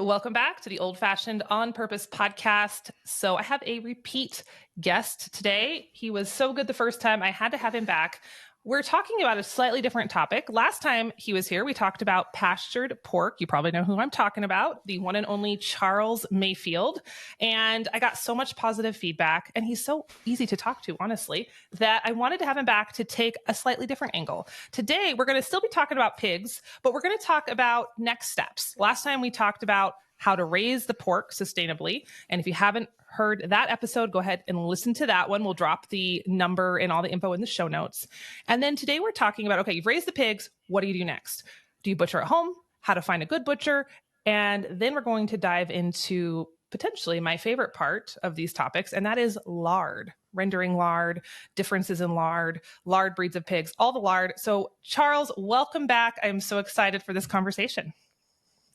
welcome back to the Old Fashioned On Purpose podcast. So I have a repeat guest today. He was so good the first time, I had to have him back. We're talking about a slightly different topic. Last time he was here, we talked about pastured pork. You probably know who I'm talking about, the one and only Charles Mayfield. And I got so much positive feedback, and he's so easy to talk to, honestly, that I wanted to have him back to take a slightly different angle. Today, we're going to still be talking about pigs, but we're going to talk about next steps. Last time we talked about how to raise the pork sustainably. And if you haven't heard that episode, go ahead and listen to that one. We'll drop the number and all the info in the show notes. And then today we're talking about, okay, you've raised the pigs. What do you do next? Do you butcher at home? How to find a good butcher? And then we're going to dive into potentially my favorite part of these topics, and that is lard, rendering lard, differences in lard breeds of pigs, all the lard. So Charles, welcome back. I'm so excited for this conversation.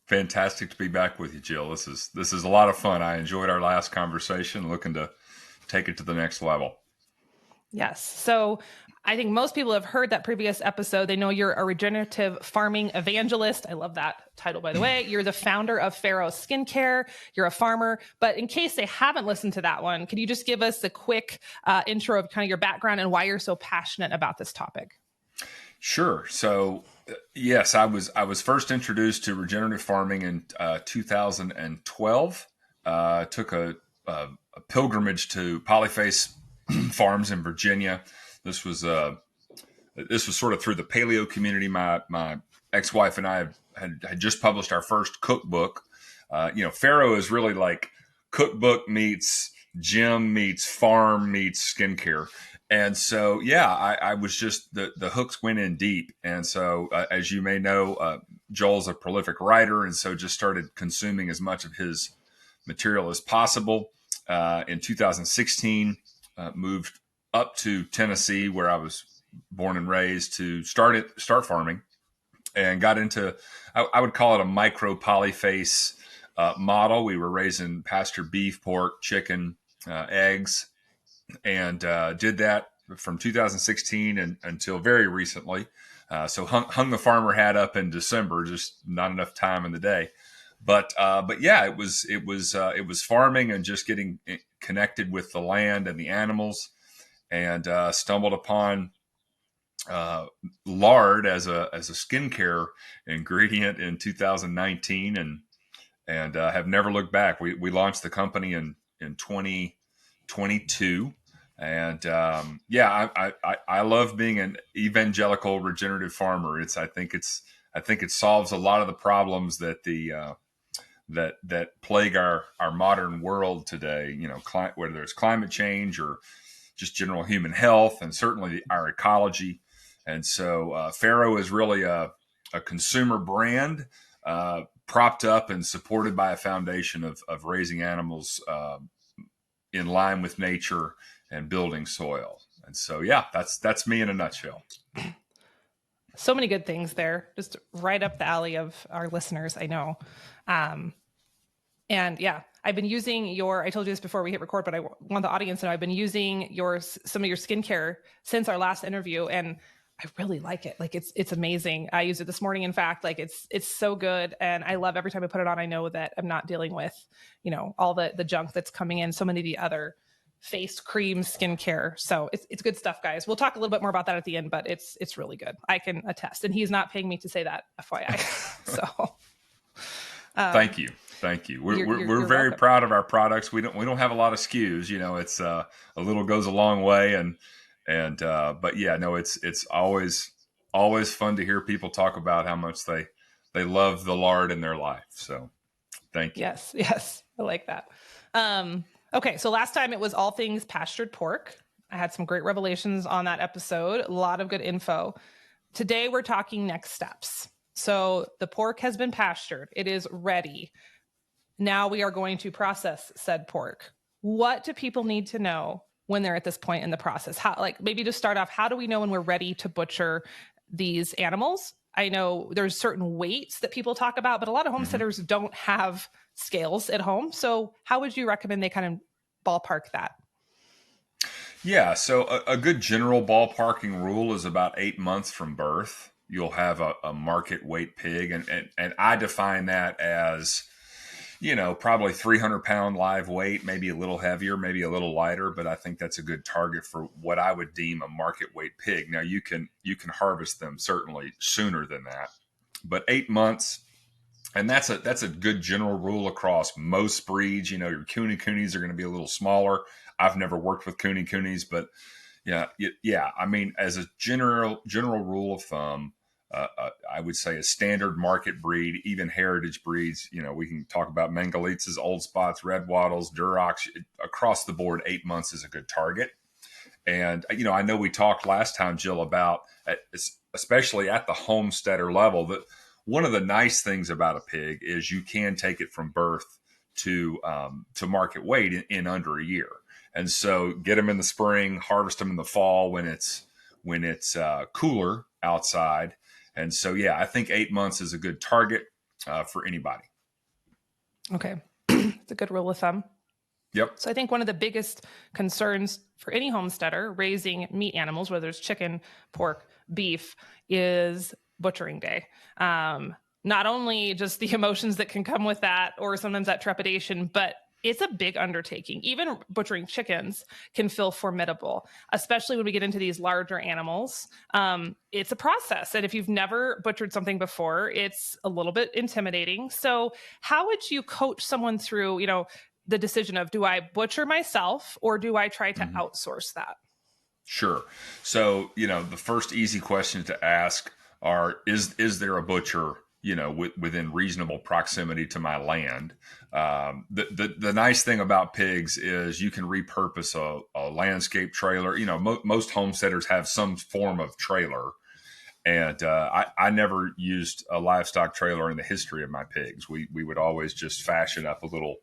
Fantastic to be back with you, Jill. This is a lot of fun. I enjoyed our last conversation, looking to take it to the next level. Yes. So I think most people have heard that previous episode. They know you're a regenerative farming evangelist. I love that title, by the way. You're the founder of Pharaoh Skincare. You're a farmer. But in case they haven't listened to that one, can you just give us a quick intro of kind of your background and why you're so passionate about this topic? Sure. So yes, I was first introduced to regenerative farming in 2012. Took a pilgrimage to Polyface Farms in Virginia. This was sort of through the paleo community. My ex-wife and I had just published our first cookbook. Pharaoh is really like cookbook meets gym meets farm meets skincare. And so, I was just, the hooks went in deep. And so, as you may know, Joel's a prolific writer, and so just started consuming as much of his material as possible. In 2016, moved up to Tennessee, where I was born and raised, to start farming, and got into, I would call it a micro polyface model. We were raising pasture beef, pork, chicken, eggs, and did that from 2016 until very recently. So hung the farmer hat up in December, just not enough time in the day. But it was farming and just getting connected with the land and the animals, and stumbled upon lard as a skincare ingredient in 2019, and have never looked back. We launched the company in 2022. And I love being an evangelical regenerative farmer. I think it solves a lot of the problems that that plague our modern world today. Whether it's climate change or just general human health, and certainly our ecology. And so Pharaoh is really a consumer brand, propped up and supported by a foundation of raising animals in line with nature and building soil. And so, that's me in a nutshell. So many good things there, just right up the alley of our listeners, I know. I've been using I told you this before we hit record, but I want the audience to know I've been using some of your skincare since our last interview, and I really like it. Like it's amazing. I used it this morning. In fact, like it's so good. And I love every time I put it on, I know that I'm not dealing with, all the junk that's coming in, so many of the other face cream skincare. So it's good stuff, guys. We'll talk a little bit more about that at the end, but it's really good. I can attest, and he's not paying me to say that, FYI. So thank you. We're very welcome. proud of our products. We don't have a lot of SKUs, it's a little goes a long way. It's always fun to hear people talk about how much they love the lard in their life. So thank you. Yes. I like that. Okay, so last time it was all things pastured pork. I had some great revelations on that episode, a lot of good info. Today we're talking next steps. So the pork has been pastured. It is ready. Now we are going to process said pork. What do people need to know when they're at this point in the process? Maybe to start off, how do we know when we're ready to butcher these animals? I know there's certain weights that people talk about, but a lot of homesteaders don't have scales at home. So how would you recommend they kind of ballpark that? Yeah. So a good general ballparking rule is about 8 months from birth. You'll have a market weight pig. And I define that as probably 300-pound live weight, maybe a little heavier, maybe a little lighter, but I think that's a good target for what I would deem a market weight pig. Now you can harvest them certainly sooner than that, but 8 months. And that's a good general rule across most breeds. Your Coonies are going to be a little smaller. I've never worked with Coonies, but yeah. I mean, as a general rule of thumb, I would say a standard market breed, even heritage breeds. We can talk about Mangalitzes, Old Spots, Red Wattles, Durocs. Across the board, 8 months is a good target. And I know we talked last time, Jill, about especially at the homesteader level that one of the nice things about a pig is you can take it from birth to market weight in under a year. And so get them in the spring, harvest them in the fall when it's cooler outside. And so, yeah, I think 8 months is a good target for anybody. Okay. It's a good rule of thumb. Yep. So I think one of the biggest concerns for any homesteader raising meat animals, whether it's chicken, pork, beef, is butchering day. Not only just the emotions that can come with that, or sometimes that trepidation, but it's a big undertaking. Even butchering chickens can feel formidable, especially when we get into these larger animals. It's a process. And if you've never butchered something before, it's a little bit intimidating. So how would you coach someone through, the decision of, do I butcher myself or do I try to outsource that? Sure. So, the first easy question to ask is there a butcher, within reasonable proximity to my land? The nice thing about pigs is you can repurpose a landscape trailer. Most homesteaders have some form of trailer. And I never used a livestock trailer in the history of my pigs. We would always just fashion up a little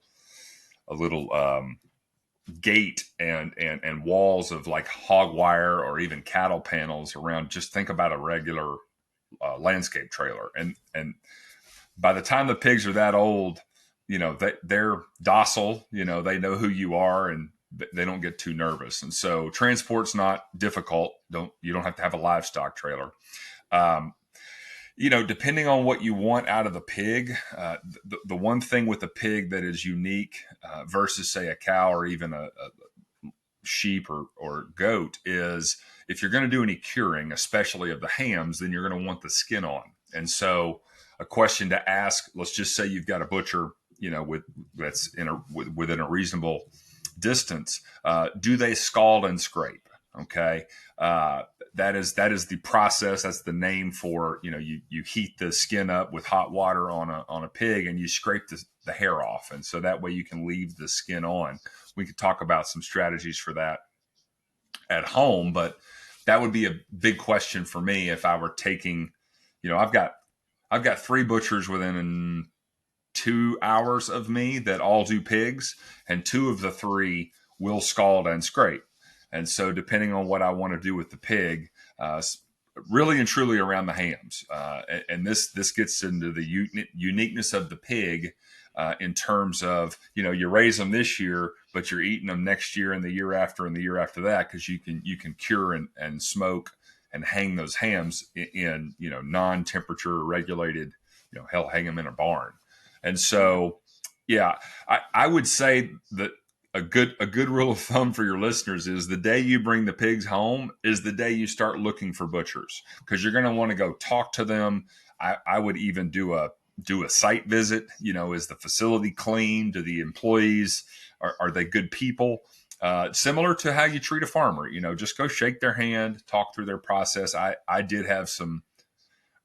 gate and walls of like hog wire or even cattle panels around. Just think about a regular landscape trailer. And by the time the pigs are that old, they're docile, they know who you are and they don't get too nervous. And so transport's not difficult. You don't have to have a livestock trailer. Depending on what you want out of the pig, the one thing with a pig that is unique versus, say, a cow or even a sheep or goat is if you're going to do any curing, especially of the hams, then you're going to want the skin on. And so a question to ask, let's just say you've got a butcher, that's within a reasonable distance. Do they scald and scrape? Okay. That is the process. That's the name for, you heat the skin up with hot water on a pig and you scrape the hair off. And so that way you can leave the skin on. We could talk about some strategies for that at home, but that would be a big question for me if I were taking, I've got 3 butchers within 2 hours of me that all do pigs, and 2 of the 3 will scald and scrape. And so depending on what I want to do with the pig, really and truly around the hams. And this gets into the uniqueness of the pig in terms of, you raise them this year, but you're eating them next year and the year after and the year after that, because you can cure and smoke and hang those hams in non-temperature regulated, hell, hang them in a barn. And so, yeah, I would say that a good rule of thumb for your listeners is the day you bring the pigs home is the day you start looking for butchers, because you're going to want to go talk to them. I would even do a site visit. Is the facility clean? Do the employees, are they good people? Similar to how you treat a farmer, just go shake their hand, talk through their process. I did have some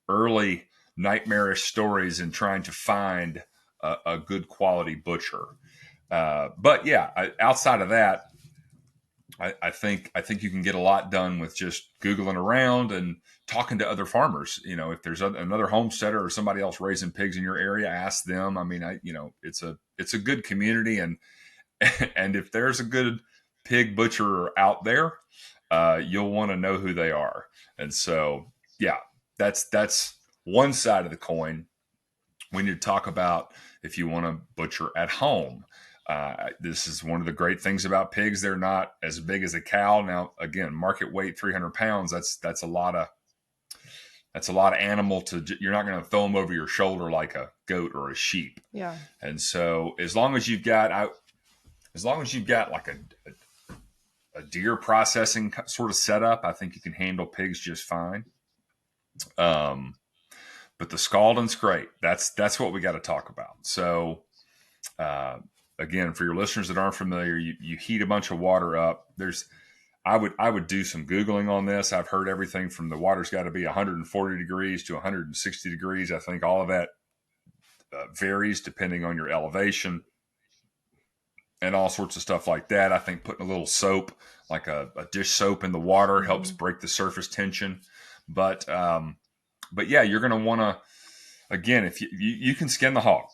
early nightmarish stories in trying to find a good quality butcher. But yeah, outside of that, I think you can get a lot done with just Googling around and talking to other farmers. If there's another homesteader or somebody else raising pigs in your area, ask them. I mean, it's a good community, and if there's a good pig butcher out there, you'll want to know who they are. And so, yeah, that's one side of the coin. We need to talk about if you want to butcher at home. This is one of the great things about pigs. They're not as big as a cow. Now, again, market weight, 300 pounds. That's a lot That's a lot of animal you're not going to throw them over your shoulder like a goat or a sheep. Yeah. And so as long as you've got like a deer processing sort of setup, I think you can handle pigs just fine. But the scalding's great. That's what we got to talk about. So, again, for your listeners that aren't familiar, you heat a bunch of water up. I would do some Googling on this. I've heard everything from the water's got to be 140 degrees to 160 degrees. I think all of that varies depending on your elevation and all sorts of stuff like that. I think putting a little soap, like a dish soap in the water, helps break the surface tension. But yeah, you're going to want to, again, if you can skin the hog,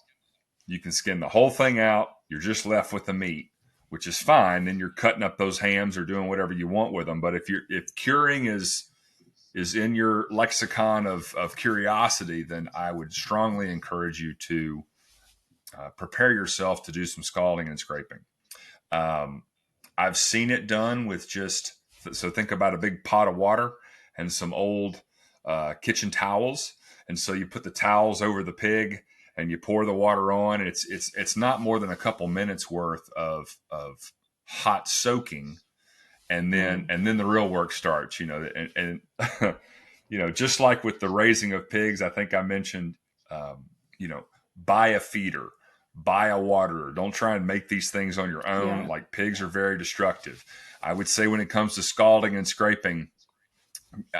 you can skin the whole thing out. You're just left with the meat, which is fine. Then you're cutting up those hams or doing whatever you want with them. But if curing is in your lexicon of curiosity, then I would strongly encourage you to prepare yourself to do some scalding and scraping. I've seen it done with so think about a big pot of water and some old kitchen towels. And so you put the towels over the pig and you pour the water on. And it's not more than a couple minutes worth of hot soaking. And then the real work starts, and just like with the raising of pigs, I think I mentioned, buy a feeder, buy a waterer. Don't try and make these things on your own. Yeah. Like, pigs are very destructive. I would say when it comes to scalding and scraping,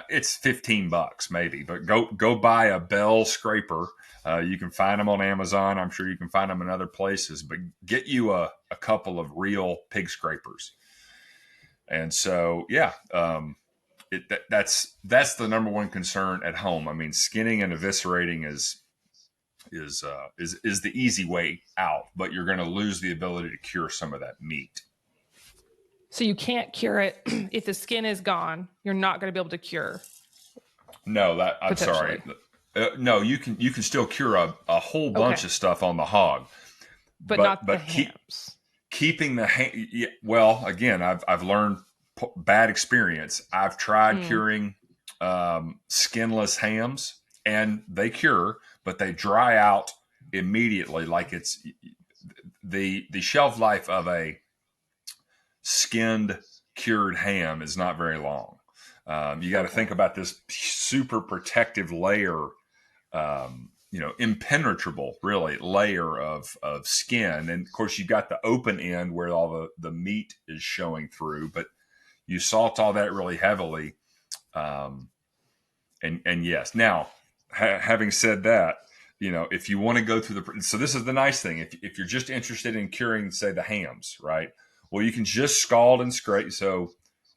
it's $15 maybe, but go buy a Bell scraper. You can find them on Amazon. I'm sure you can find them in other places, but get you a couple of real pig scrapers. And so, yeah, that's the number one concern at home. I mean, skinning and eviscerating is the easy way out, but you're going to lose the ability to cure some of that meat. So you can't cure it if the skin is gone. You're not going to be able to cure. No, I'm sorry. No, you can still cure a whole bunch of stuff on the hog, but not the hams. Keeping the well, again, I've learned bad experience. I've tried curing skinless hams, and they cure, but they dry out immediately. Like, it's the shelf life of a skinned cured ham is not very long. You got to think about this super protective layer, impenetrable really layer of skin. And of course you got the open end where all the meat is showing through, but you salt all that really heavily. And yes, now having said that, if you want to go through so this is the nice thing. If you're just interested in curing, say, the hams, right? Well, you can just scald and scrape. So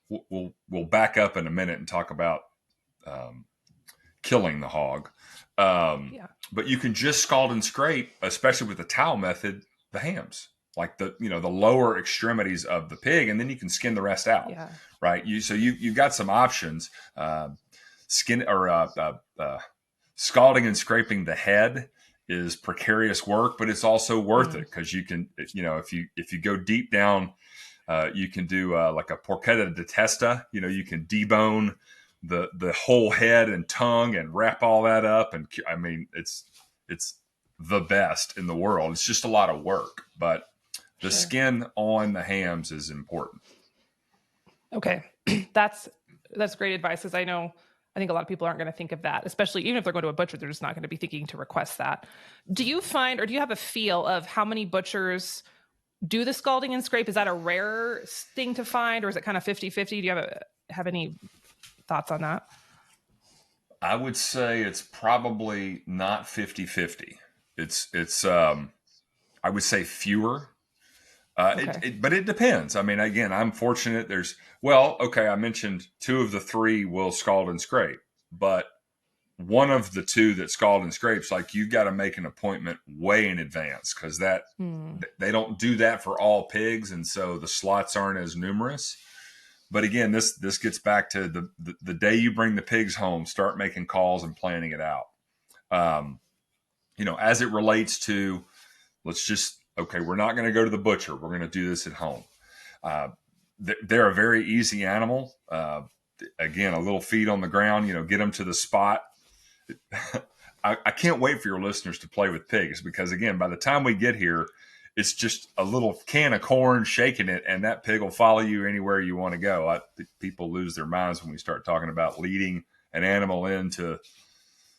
we'll back up in a minute and talk about killing the hog. But you can just scald and scrape, especially with the towel method, the hams, like the lower extremities of the pig, and then you can skin the rest out. Yeah. Right. You've got some options. Scalding and scraping the head is precarious work, but it's also worth it, because you can, if you go deep down, you can do like a porchetta di testa. You can debone the whole head and tongue and wrap all that up, and I mean, it's the best in the world. It's just a lot of work, but the skin on the hams is important. Okay, that's great advice, because I think a lot of people aren't going to think of that, especially even if they're going to a butcher, they're just not going to be thinking to request that. Do you find, or do you have a feel of how many butchers do the scalding and scrape? Is that a rare thing to find, or is it kind of 50-50? Do you have any thoughts on that? I would say it's probably not 50-50. It's I would say fewer. But it depends. I mean, again, I'm fortunate. I mentioned 2 of the 3 will scald and scrape, but one of the 2 that scald and scrapes, like, you've got to make an appointment way in advance, because they don't do that for all pigs, and so the slots aren't as numerous. But again, this gets back to the day you bring the pigs home, start making calls and planning it out. As it relates to, we're not going to go to the butcher. We're going to do this at home. They're a very easy animal. Again, a little feed on the ground, get them to the spot. I can't wait for your listeners to play with pigs, because again, by the time we get here, it's just a little can of corn, shaking it, and that pig will follow you anywhere you want to go. People lose their minds when we start talking about leading an animal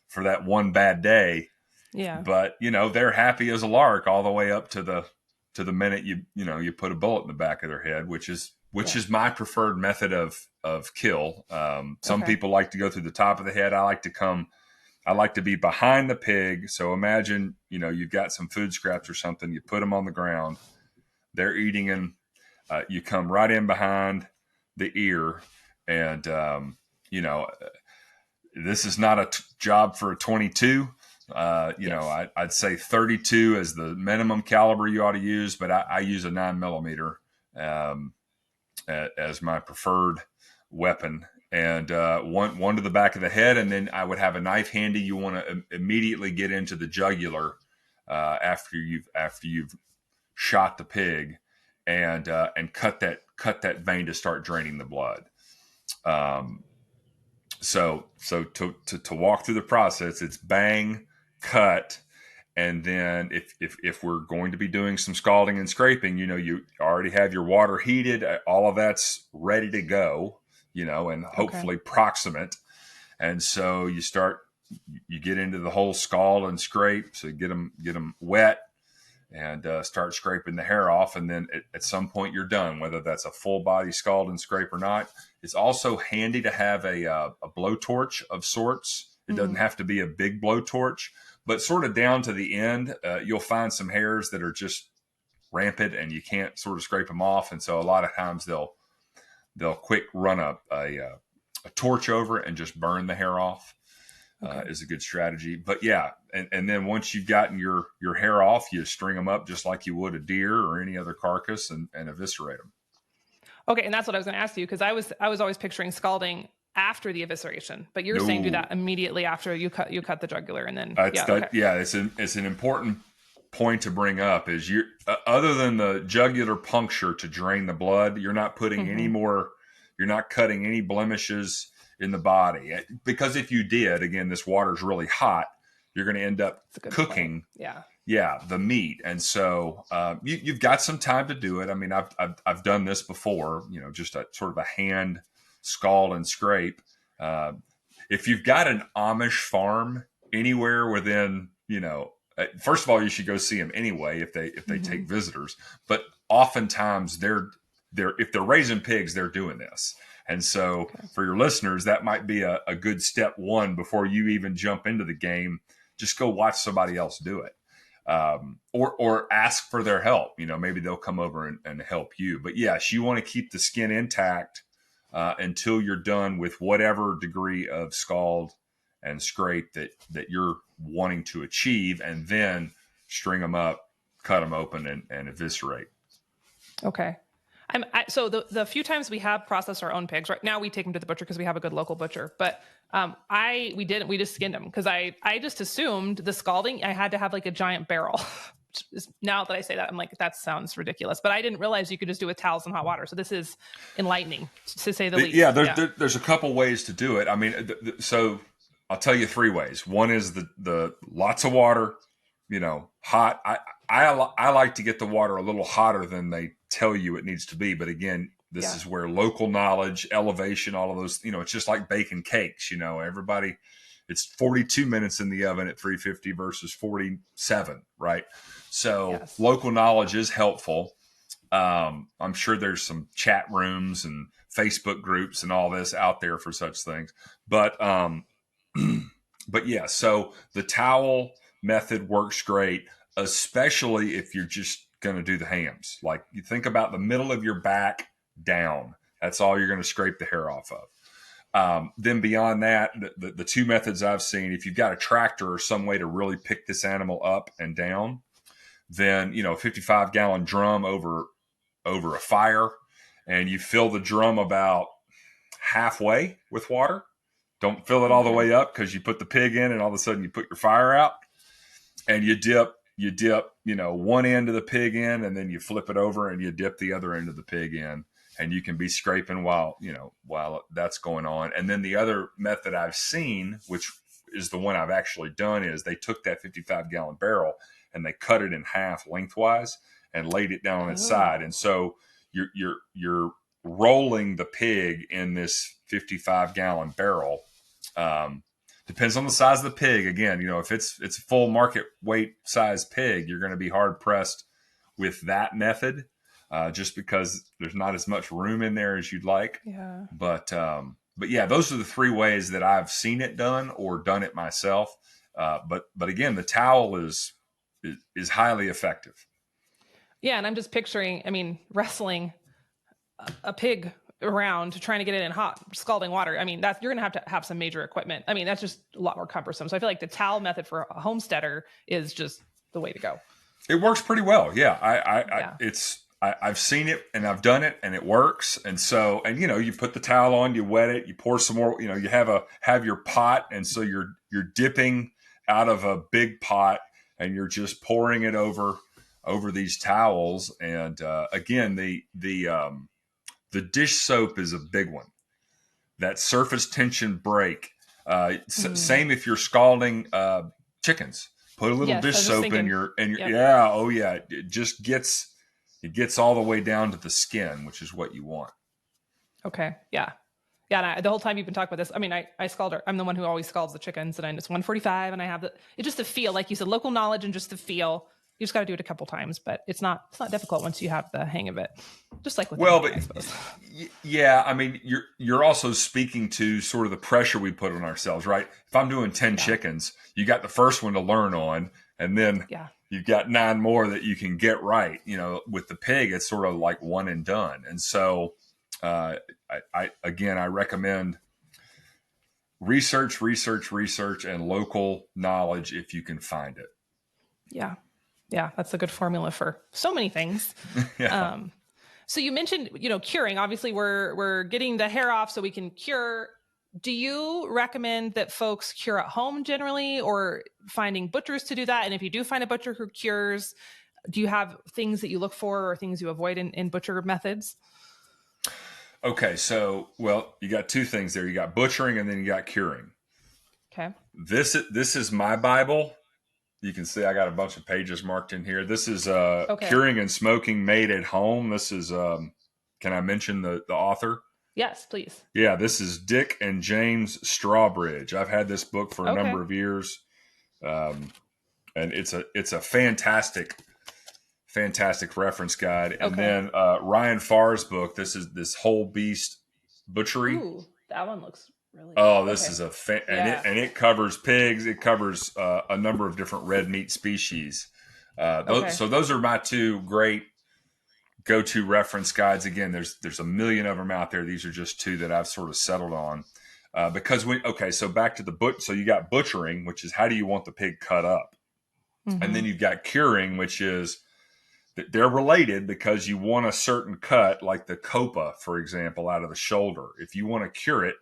for that one bad day. Yeah. But they're happy as a lark all the way up to the minute you put a bullet in the back of their head, which is my preferred method of kill. Some people like to go through the top of the head. I like to be behind the pig. So imagine, you've got some food scraps or something, you put them on the ground, they're eating, and you come right in behind the ear. And, this is not a job for a 22. I'd say 32 is the minimum caliber you ought to use, but I use a 9mm as my preferred weapon. And one to the back of the head, and then I would have a knife handy. You want to immediately get into the jugular after you've shot the pig, and cut that vein to start draining the blood. So to walk through the process, it's bang, cut, and then if we're going to be doing some scalding and scraping, you already have your water heated, all of that's ready to go. And hopefully proximate. And so you get into the whole scald and scrape. So get them wet, and start scraping the hair off. And then at some point you're done, whether that's a full body scald and scrape or not. It's also handy to have a blowtorch of sorts. It doesn't have to be a big blowtorch, but sort of down to the end, you'll find some hairs that are just rampant and you can't sort of scrape them off. And so a lot of times they'll quick run a torch over it and just burn the hair off. Is a good strategy. But yeah, and then once you've gotten your hair off, you string them up just like you would a deer or any other carcass, and eviscerate them. Okay, and that's what I was going to ask you, because I was always picturing scalding after the evisceration, but you're saying do that immediately after you cut the jugular, and then it's an important point to bring up. Is you other than the jugular puncture to drain the blood, you're not putting any more. You're not cutting any blemishes in the body, because if you did, again, this water's really hot. You're going to end up cooking. The meat, and so you've got some time to do it. I mean, I've done this before. Just a sort of a hand scald and scrape. If you've got an Amish farm anywhere within, first of all, you should go see them anyway if they take visitors. But oftentimes if they're raising pigs, they're doing this. And so for your listeners, that might be a good step one before you even jump into the game. Just go watch somebody else do it. Or ask for their help. Maybe they'll come over and help you. But yes, you want to keep the skin intact until you're done with whatever degree of scald and scrape that you're wanting to achieve, and then string them up, cut them open, and eviscerate. Okay. So the few times we have processed our own pigs, right now we take them to the butcher because we have a good local butcher. But we just skinned them because I just assumed the scalding, I had to have like a giant barrel. Now that I say that, I'm like, that sounds ridiculous. But I didn't realize you could just do it with towels and hot water. So this is enlightening, to say the least. Yeah, there's a couple ways to do it. I mean, so I'll tell you 3 ways. One is the lots of water, hot. I like to get the water a little hotter than they tell you it needs to be. But again, this is where local knowledge, elevation, all of those, it's just like baking cakes, everybody, it's 42 minutes in the oven at 350 versus 47, right? So local knowledge is helpful. I'm sure there's some chat rooms and Facebook groups and all this out there for such things. But yeah, so the towel method works great, especially if you're just going to do the hams. Like, you think about the middle of your back down. That's all you're going to scrape the hair off of. Then beyond that, the 2 methods I've seen, if you've got a tractor or some way to really pick this animal up and down, then, a 55-gallon drum over a fire, and you fill the drum about halfway with water. Don't fill it all the way up, because you put the pig in and all of a sudden you put your fire out, and you dip, one end of the pig in, and then you flip it over and you dip the other end of the pig in, and you can be scraping while that's going on. And then the other method I've seen, which is the one I've actually done, is they took that 55-gallon barrel and they cut it in half lengthwise and laid it down on its side. And so you're rolling the pig in this 55-gallon barrel. Depends on the size of the pig. Again, if it's a full market weight size pig, you're going to be hard pressed with that method, just because there's not as much room in there as you'd like. Yeah. But yeah, those are the three ways that I've seen it done or done it myself. But again, the towel is highly effective. Yeah, and I'm just picturing, wrestling a pig around trying to get it in hot scalding water. You're going to have some major equipment. That's just a lot more cumbersome. So I feel like the towel method for a homesteader is just the way to go. It works pretty well. Yeah. I've seen it and I've done it and it works. And so, you put the towel on, you wet it, you pour some more, you have your pot. And so you're dipping out of a big pot and you're just pouring it over these towels. And, again, the dish soap is a big one. That surface tension break. Same if you're scalding chickens. Put a little dish soap in your yep. It just gets all the way down to the skin, which is what you want. Okay. Yeah. Yeah. And the whole time you've been talking about this, I scald her. I'm the one who always scalds the chickens, and it's 145, and I have it's just the feel, like you said, local knowledge and just the feel. You just got to do it a couple times, but it's not difficult once you have the hang of it. Just like with anything, I suppose. Yeah, you're also speaking to sort of the pressure we put on ourselves, right? If I'm doing 10 chickens, you got the first one to learn on, and then you've got 9 more that you can get right. With the pig, it's sort of like one and done. And so, I recommend research, and local knowledge if you can find it. Yeah. Yeah, that's a good formula for so many things. Yeah. So you mentioned, curing. Obviously, we're getting the hair off so we can cure. Do you recommend that folks cure at home generally, or finding butchers to do that? And if you do find a butcher who cures, do you have things that you look for or things you avoid in butcher methods? Okay, so, you got 2 things there. You got butchering and then you got curing. Okay. This is my Bible. You can see I got a bunch of pages marked in here. This is Curing and Smoking Made at Home. This is, can I mention the author? Yes, please. Yeah, this is Dick and James Strawbridge. I've had this book for a number of years. And it's a fantastic reference guide. And then Ryan Farr's book, this Whole Beast Butchery. Ooh, that one looks really this is and it covers pigs. It covers a number of different red meat species. So those are my 2 great go-to reference guides. Again, there's a million of them out there. These are just 2 that I've sort of settled on. Because so back to so you got butchering, which is how do you want the pig cut up? Mm-hmm. And then you've got curing, which is that they're related because you want a certain cut, like the copa, for example, out of the shoulder. If you want to cure it,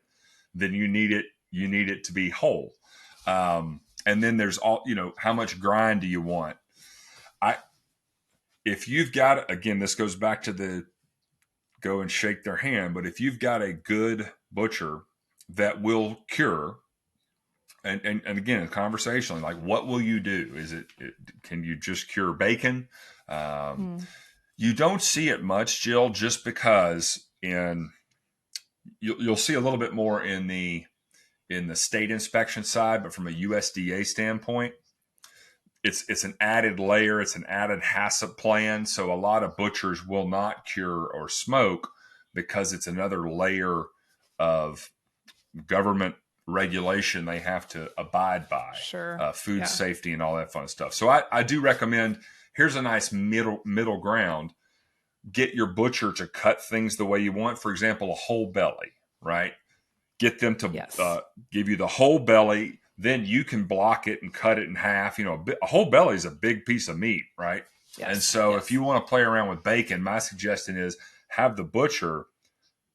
then you need it to be whole. And then there's all, how much grind do you want? If you've got, again, this goes back to the go and shake their hand, but if you've got a good butcher that will cure, and again, conversationally, like, what will you do? Can you just cure bacon? You don't see it much, Jill, just because you'll see a little bit more in the state inspection side, but from a USDA standpoint, it's an added layer. It's an added HACCP plan. So a lot of butchers will not cure or smoke because it's another layer of government regulation they have to abide by. Sure. Food safety and all that fun stuff. So I do recommend, here's a nice middle ground. Get your butcher to cut things the way you want. For example, a whole belly, right? Get them to give you the whole belly. Then you can block it and cut it in half. A whole belly is a big piece of meat, right? Yes. And so if you want to play around with bacon, my suggestion is have the butcher,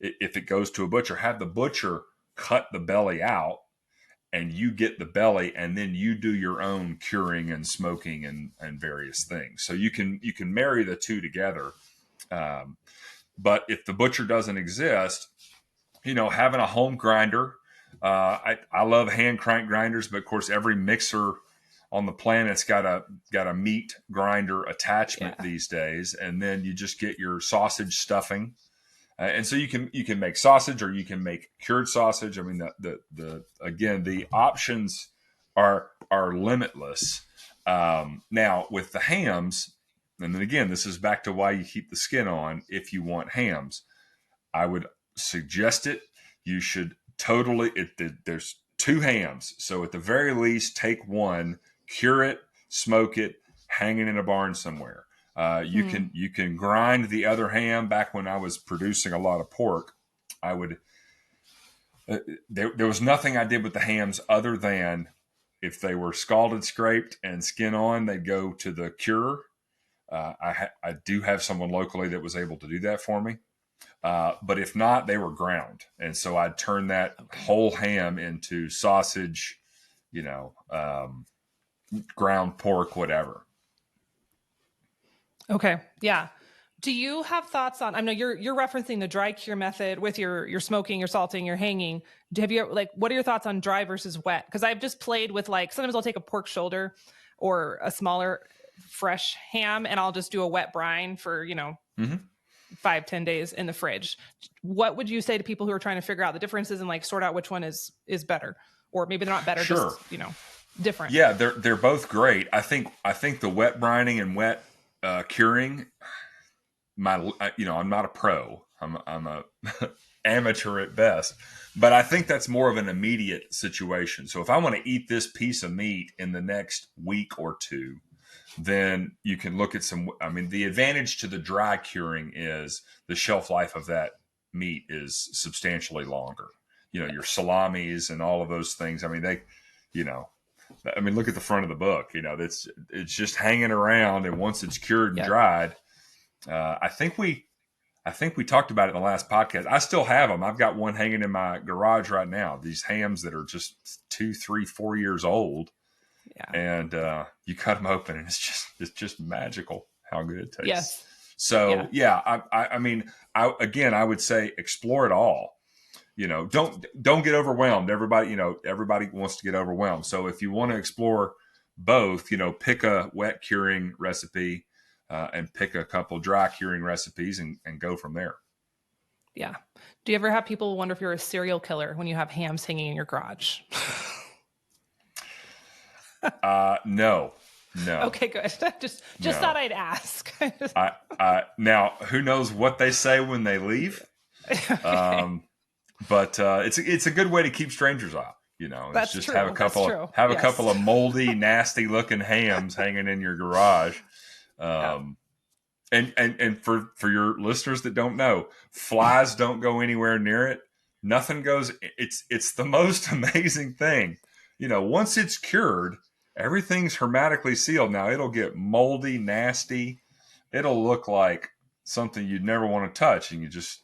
if it goes to a butcher, have the butcher cut the belly out and you get the belly, and then you do your own curing and smoking and various things. So you can marry the 2 together. But if the butcher doesn't exist, having a home grinder, I love hand crank grinders, but of course every mixer on the planet's got a meat grinder attachment these days, and then you just get your sausage stuffing, and so you can make sausage or you can make cured sausage. I mean, the again, the options are limitless. Now with the hams, and then again, this is back to why you keep the skin on. If you want hams, I would suggest it. You should totally. There's two hams, so at the very least, take one, cure it, smoke it, hang it in a barn somewhere. You can grind the other ham. Back when I was producing a lot of pork, I would. There was nothing I did with the hams other than if they were scalded, scraped, and skin on, they'd go to the cure. I do have someone locally that was able to do that for me. But if not, they were ground. And so I'd turn that whole ham into sausage, ground pork, whatever. Okay. Yeah. Do you have thoughts on, I know you're referencing the dry cure method with your smoking, your salting, your hanging. Have you what are your thoughts on dry versus wet? Because I've just played with sometimes I'll take a pork shoulder or a smaller fresh ham and I'll just do a wet brine for, 5-10 days in the fridge. What would you say to people who are trying to figure out the differences and sort out which one is better? Or maybe they're not better, sure. just, different. Yeah, they're both great. I think the wet brining and wet curing, I'm not a pro. I'm a amateur at best, but I think that's more of an immediate situation. So if I want to eat this piece of meat in the next week or two, then you can look at the advantage to the dry curing is the shelf life of that meat is substantially longer. Your salamis and all of those things. I mean, look at the front of the book, it's just hanging around. And once it's cured and dried, I think we talked about it in the last podcast. I still have them. I've got one hanging in my garage right now. These hams that are just 2, 3, 4 years old. Yeah. And you cut them open and it's just magical how good it tastes. Yes. So I would say explore it all. Don't get overwhelmed. Everybody wants to get overwhelmed. So if you want to explore both, pick a wet curing recipe and pick a couple dry curing recipes and go from there. Yeah. Do you ever have people wonder if you're a serial killer when you have hams hanging in your garage? No. Okay, good. Just thought I'd ask. Now, who knows what they say when they leave? Okay. But it's a good way to keep strangers out. That's just true. Have a couple of moldy, nasty looking hams hanging in your garage. And for your listeners that don't know, flies don't go anywhere near it. Nothing goes. It's the most amazing thing. Once it's cured, everything's hermetically sealed. Now it'll get moldy, nasty. It'll look like something you'd never want to touch. And you just,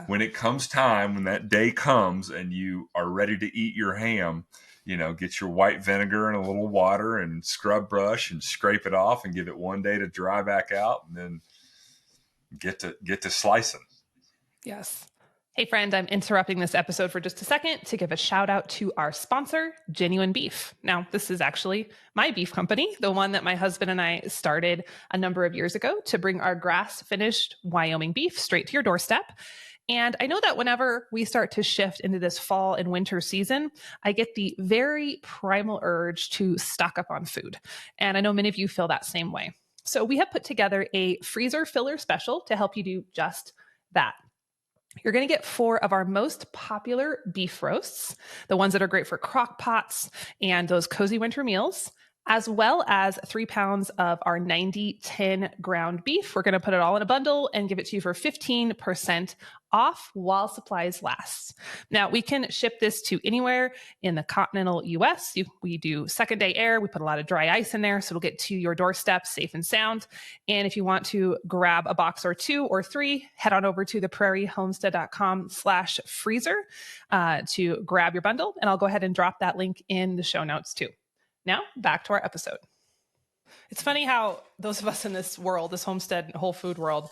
when it comes time, when that day comes and you are ready to eat your ham, get your white vinegar and a little water and scrub brush and scrape it off and give it one day to dry back out and then get to slicing. Yes. Hey friend, I'm interrupting this episode for just a second to give a shout out to our sponsor, Genuine Beef. Now, this is actually my beef company, the one that my husband and I started a number of years ago to bring our grass-finished Wyoming beef straight to your doorstep. And I know that whenever we start to shift into this fall and winter season, I get the very primal urge to stock up on food. And I know many of you feel that same way. So we have put together a freezer filler special to help you do just that. You're going to get 4 of our most popular beef roasts, the ones that are great for crock pots and those cozy winter meals, as well as 3 pounds of our 90-10 ground beef. We're going to put it all in a bundle and give it to you for 15% off while supplies last. Now, we can ship this to anywhere in the continental US. We do second day air. We put a lot of dry ice in there, so it'll get to your doorstep safe and sound. And if you want to grab a box or 2 or 3, head on over to theprairiehomestead.com/freezer to grab your bundle. And I'll go ahead and drop that link in the show notes too. Now, back to our episode. It's funny how those of us in this world, this homestead whole food world,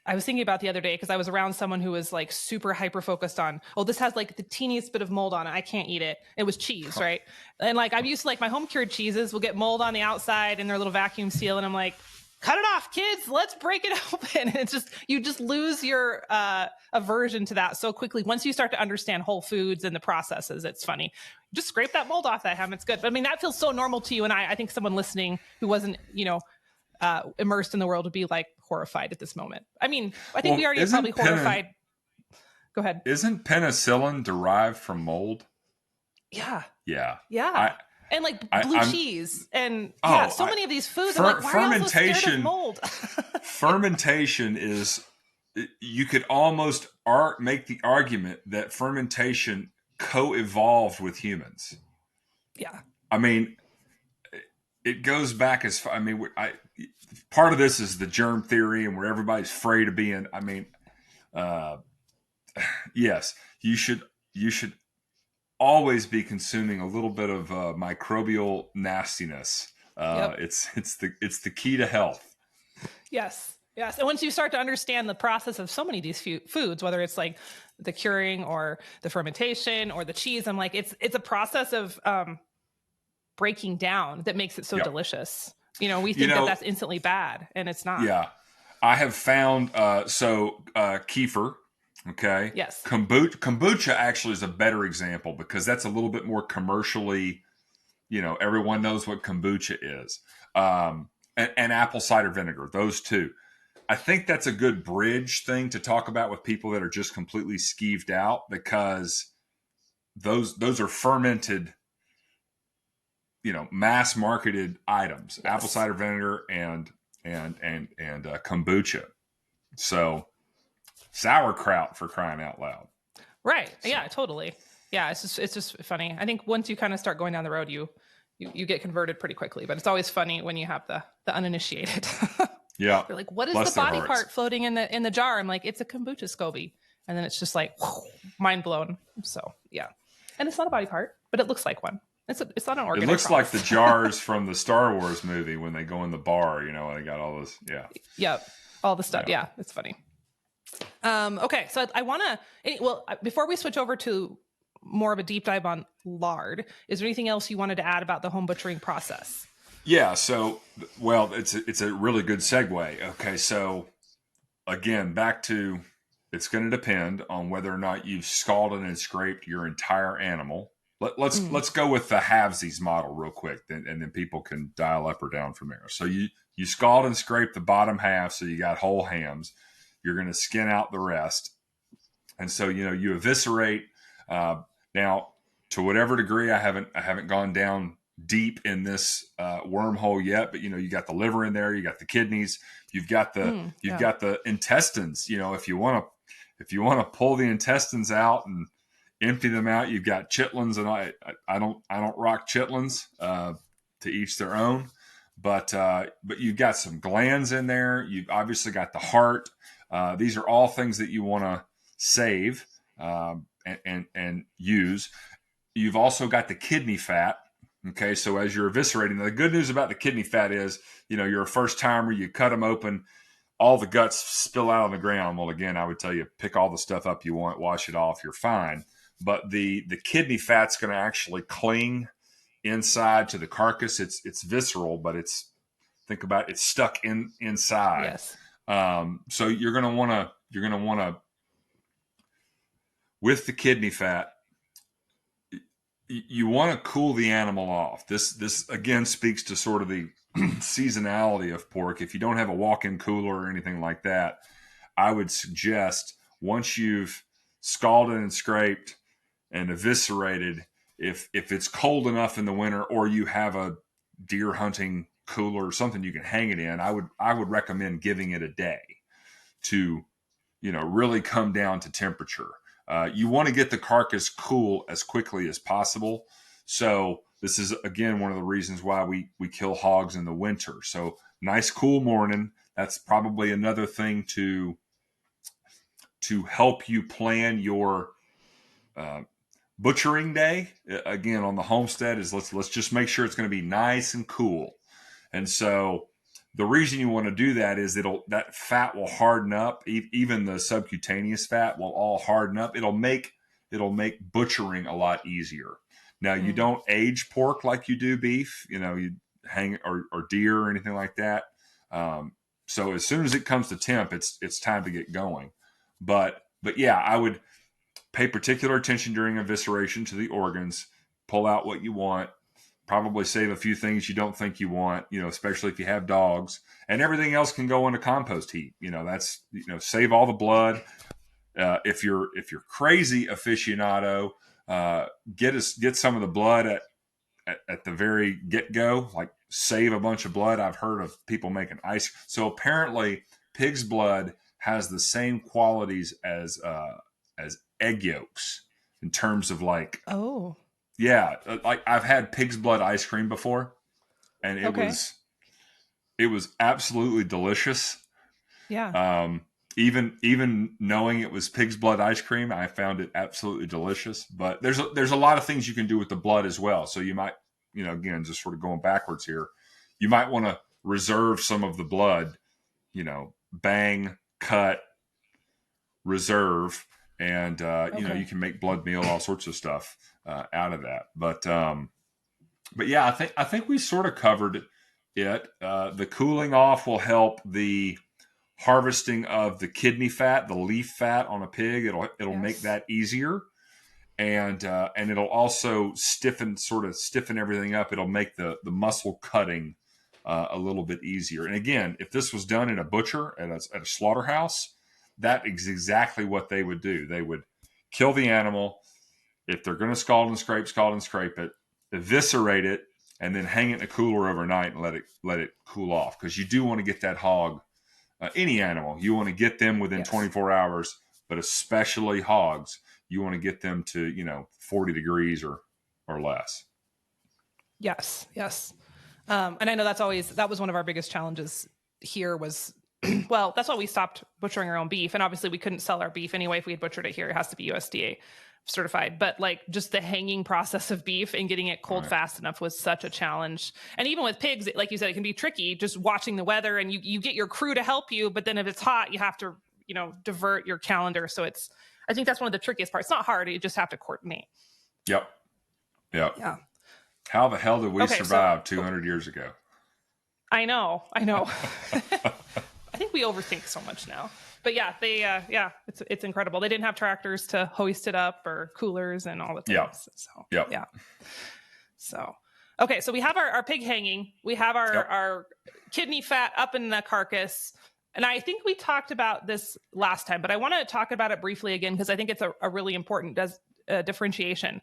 I was thinking about the other day because I was around someone who was like super hyper focused on, oh, this has like the teeniest bit of mold on it. I can't eat it. It was cheese, right? And like I'm used to like my home cured cheeses will get mold on the outside and their little vacuum seal. And I'm like, cut it off, kids. Let's break it open. And it's just, you just lose your aversion to that so quickly. Once you start to understand whole foods and the processes, it's funny. Just scrape that mold off that ham. It's good. But I mean, that feels so normal to you. And I think someone listening who wasn't, immersed in the world would be like horrified at this moment. I mean, I think we already are probably horrified. Go ahead. Isn't penicillin derived from mold? Yeah. Yeah. Yeah. And like blue cheese and so many of these foods. I'm like, why are you so scared of mold? Fermentation is, you could almost make the argument that fermentation co-evolved with humans. Yeah. I mean, it goes back as far, I mean, part of this is the germ theory and where everybody's afraid of being, I mean, yes, you should always be consuming a little bit of microbial nastiness. It's the key to health. Yes. Yes. And once you start to understand the process of so many of these foods, whether it's like the curing or the fermentation or the cheese, I'm like, it's a process of breaking down that makes it so delicious. We think that that's instantly bad, and it's not. Yeah. I have found, kefir. Okay. Yes. Kombucha actually is a better example because that's a little bit more commercially, everyone knows what kombucha is. And apple cider vinegar, those two. I think that's a good bridge thing to talk about with people that are just completely skeeved out, because those are fermented, mass marketed items, yes. Apple cider vinegar and kombucha. So sauerkraut, for crying out loud. Right. So. Yeah, totally. Yeah. It's just funny. I think once you kind of start going down the road, you get converted pretty quickly, but it's always funny when you have the uninitiated. Yeah. They're like, what is the body part floating in the jar? I'm like, it's a kombucha SCOBY. And then it's just like, whew, mind blown. So yeah. And it's not a body part, but it looks like one. It's not an organ. It looks like the jars from the Star Wars movie when they go in the bar, and they got all this. Yeah. Yep. All the stuff. Yeah. It's funny. Okay. So I want to, before we switch over to more of a deep dive on lard, is there anything else you wanted to add about the home butchering process? Yeah. So, it's a really good segue. Okay. So again, back to, it's going to depend on whether or not you've scalded and scraped your entire animal. Let's go with the halvesies model real quick, and then people can dial up or down from there. So you scald and scrape the bottom half, so you got whole hams. You're going to skin out the rest, and so you eviscerate. Now, to whatever degree, I haven't gone down deep in this wormhole yet, but you got the liver in there, you got the kidneys, you've got the intestines. If you want to pull the intestines out and empty them out, you've got chitlins, and I don't rock chitlins, to each their own, but you've got some glands in there. You've obviously got the heart. These are all things that you want to save and use. You've also got the kidney fat. Okay, so as you're eviscerating, the good news about the kidney fat is, you're a first timer. You cut them open, all the guts spill out on the ground. Well, again, I would tell you, pick all the stuff up you want, wash it off, you're fine. But the kidney fat's going to actually cling inside to the carcass. It's visceral, but think about it, it's stuck inside. Yes. So you're going to want to, with the kidney fat, you want to cool the animal off. This again speaks to sort of the seasonality of pork. If you don't have a walk-in cooler or anything like that, I would suggest, once you've scalded and scraped and eviscerated, if it's cold enough in the winter, or you have a deer hunting cooler or something you can hang it in, I would recommend giving it a day to really come down to temperature. You want to get the carcass cool as quickly as possible. So this is, again, one of the reasons why we kill hogs in the winter. So nice cool morning. That's probably another thing to help you plan your butchering day. Again, on the homestead, is let's just make sure it's going to be nice and cool. And so the reason you want to do that is that fat will harden up. Even the subcutaneous fat will all harden up. It'll make butchering a lot easier. Now, you don't age pork like you do beef, you hang or deer or anything like that. So as soon as it comes to temp, it's time to get going. But yeah, I would pay particular attention during evisceration to the organs, pull out what you want, probably save a few things you don't think you want, especially if you have dogs, and everything else can go in a compost heap. That's, save all the blood. If you're crazy aficionado, get some of the blood at the very get-go, like save a bunch of blood. I've heard of people making ice. So apparently pig's blood has the same qualities as egg yolks in terms of like, Oh, yeah, like I've had pig's blood ice cream before, and it was absolutely delicious. Yeah. Even knowing it was pig's blood ice cream, I found it absolutely delicious. But there's a lot of things you can do with the blood as well. So you might, again, just sort of going backwards here, you might want to reserve some of the blood, bang, cut, reserve, and you can make blood meal, all sorts of stuff out of that. But yeah, I think we sort of covered it. The cooling off will help the harvesting of the kidney fat, the leaf fat on a pig. It'll make that easier, and it'll also stiffen everything up. It'll make the muscle cutting a little bit easier. And again, if this was done in a butcher at a slaughterhouse, that is exactly what they would do. They would kill the animal. If they're going to scald and scrape it, eviscerate it, and then hang it in a cooler overnight and let it cool off. Because you do want to get that hog, any animal, you want to get them within 24 hours, but especially hogs, you want to get them to 40 degrees or less. Yes. And I know that was one of our biggest challenges here was, well, that's why we stopped butchering our own beef. And obviously we couldn't sell our beef anyway. If we had butchered it here, it has to be USDA certified. But like just the hanging process of beef and getting it cold fast enough was such a challenge. And even with pigs, like you said, it can be tricky just watching the weather, and you get your crew to help you. But then if it's hot, you have to, divert your calendar. So I think that's one of the trickiest parts. It's not hard. You just have to coordinate. Yep. Yeah. How the hell did we survive 200 years ago? I know. I think we overthink so much now. But yeah, it's incredible. They didn't have tractors to hoist it up or coolers and all the things. Yeah. So, yeah. So, okay. So we have our pig hanging. We have our kidney fat up in the carcass. And I think we talked about this last time, but I want to talk about it briefly again, because I think it's a really important differentiation.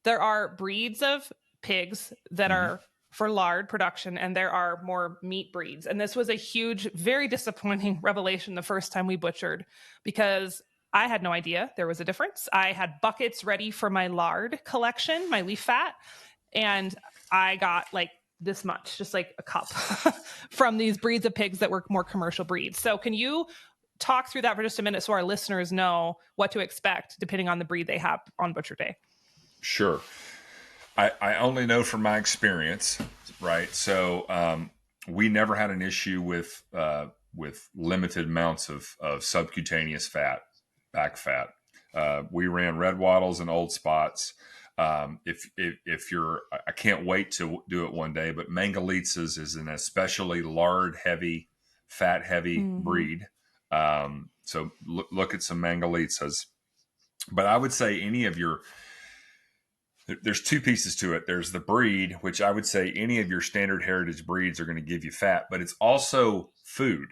There are breeds of pigs that are for lard production, and there are more meat breeds. And this was a huge, very disappointing revelation the first time we butchered, because I had no idea there was a difference. I had buckets ready for my lard collection, my leaf fat, and I got like this much, just like a cup from these breeds of pigs that were more commercial breeds. So can you talk through that for just a minute so our listeners know what to expect depending on the breed they have on Butcher Day? Sure. I only know from my experience, right? So we never had an issue with limited amounts of subcutaneous fat, back fat. We ran red wattles and old spots. If you're, I can't wait to do it one day, but Mangalitsa's is an especially lard heavy, fat heavy breed. So look at some Mangalitsa's. But I would say there's two pieces to it. There's the breed, which I would say any of your standard heritage breeds are going to give you fat, but it's also food.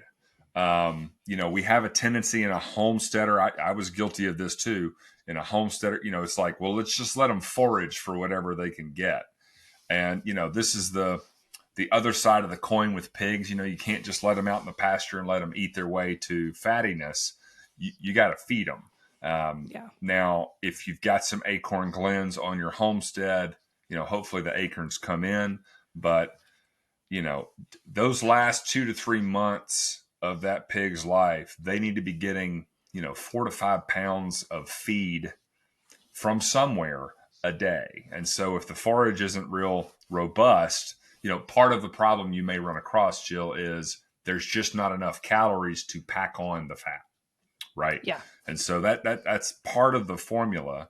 We have a tendency in a homesteader. I was guilty of this too. In a homesteader, it's like, well, let's just let them forage for whatever they can get. And, this is the other side of the coin with pigs. You can't just let them out in the pasture and let them eat their way to fattiness. You got to feed them. Now, if you've got some acorn glens on your homestead, hopefully the acorns come in, but those last 2 to 3 months of that pig's life, they need to be getting, 4 to 5 pounds of feed from somewhere a day. And so if the forage isn't real robust, part of the problem you may run across, Jill, is there's just not enough calories to pack on the fat, right? Yeah. And so that's part of the formula.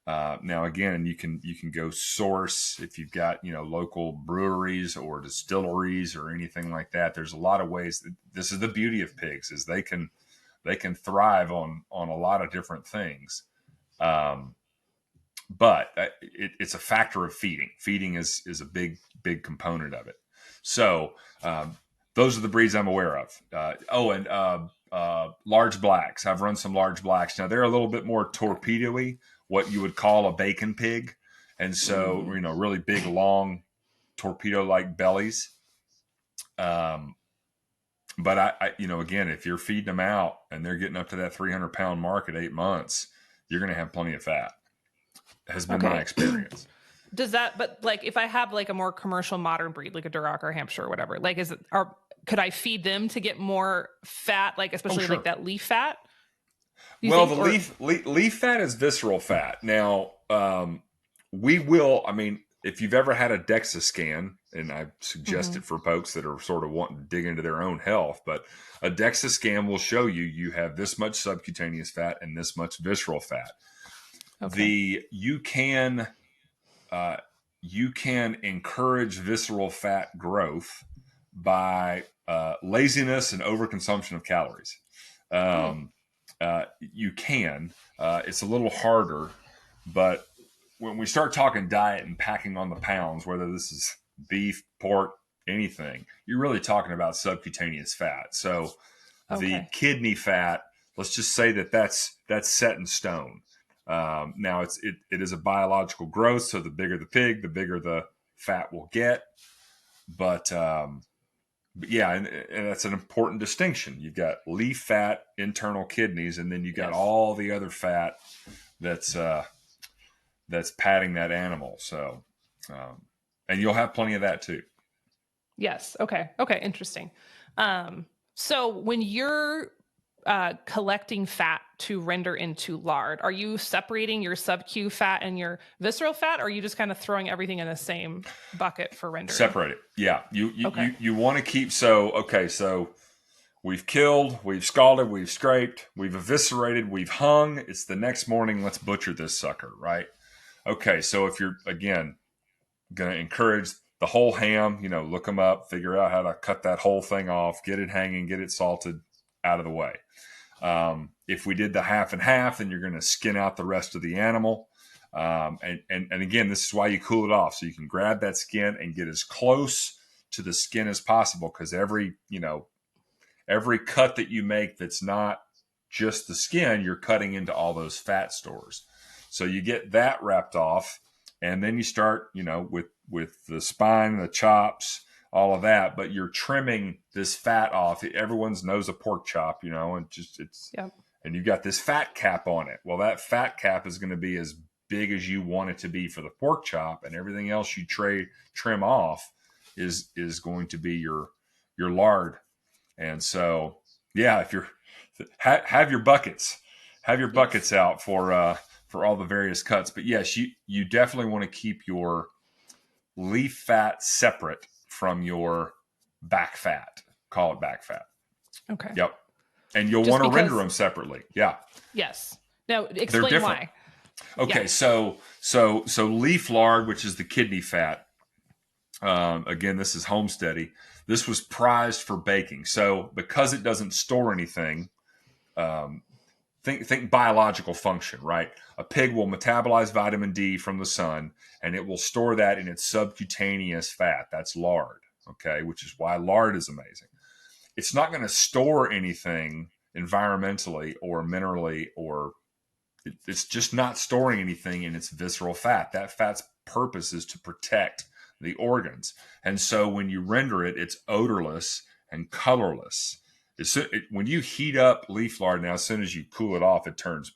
Now, again, you can go source if you've got local breweries or distilleries or anything like that. There's a lot of ways. This is the beauty of pigs, is they can thrive on a lot of different things. But it's a factor of feeding. Feeding is a big component of it. So those are the breeds I'm aware of. Large blacks. I've run some large blacks. Now they're a little bit more torpedo-y, what you would call a bacon pig. And so, really big, long torpedo-like bellies. But again, if you're feeding them out and they're getting up to that 300-pound mark at 8 months, you're going to have plenty of fat. Has been my experience. Does that, but like if I have like a more commercial modern breed, like a Duroc or a Hampshire or whatever, like could I feed them to get more fat, like especially like that leaf fat? Well, leaf fat is visceral fat. Now, if you've ever had a DEXA scan, and I suggest it for folks that are sort of wanting to dig into their own health, but a DEXA scan will show you have this much subcutaneous fat and this much visceral fat. Okay. You can encourage visceral fat growth by laziness and overconsumption of calories. You can. It's a little harder, but when we start talking diet and packing on the pounds, whether this is beef, pork, anything, you're really talking about subcutaneous fat. So the kidney fat, let's just say that's set in stone. Now it is a biological growth. So the bigger the pig, the bigger the fat will get. But yeah, and that's an important distinction. You've got leaf fat, internal kidneys, and then you got all the other fat that's padding that animal. So, and you'll have plenty of that too. Yes. Okay. Interesting. So when you're collecting fat to render into lard, are you separating your sub-Q fat and your visceral fat, or are you just kind of throwing everything in the same bucket for rendering? Separate it. Yeah. You want to keep, so we've killed, we've scalded, we've scraped, we've eviscerated, we've hung. It's the next morning. Let's butcher this sucker, right? Okay. So if you're, again, going to encourage the whole ham, look them up, figure out how to cut that whole thing off, get it hanging, get it salted, out of the way. If we did the half and half, then you're going to skin out the rest of the animal. And again, this is why you cool it off. So you can grab that skin and get as close to the skin as possible. Cause every cut that you make, that's not just the skin, you're cutting into all those fat stores. So you get that wrapped off, and then you start, with the spine, the chops, all of that, but you're trimming this fat off. Everyone knows a pork chop, and and you've got this fat cap on it. Well, that fat cap is going to be as big as you want it to be for the pork chop, and everything else you trim off is going to be your lard. And so, yeah, if you're have your buckets out for all the various cuts. But yes, you definitely want to keep your leaf fat separate from your back fat. Call it back fat. Okay. Yep. And you'll want to render them separately. Yeah. Yes. Now explain why. Okay. Yeah. So leaf lard, which is the kidney fat. Again, this is homesteady. This was prized for baking. So because it doesn't store anything, think biological function, right? A pig will metabolize vitamin D from the sun, and it will store that in its subcutaneous fat. That's lard, okay? Which is why lard is amazing. It's not going to store anything environmentally or minerally, or it's just not storing anything in its visceral fat. That fat's purpose is to protect the organs. And so when you render it, it's odorless and colorless. When you heat up leaf lard, now as soon as you cool it off, it turns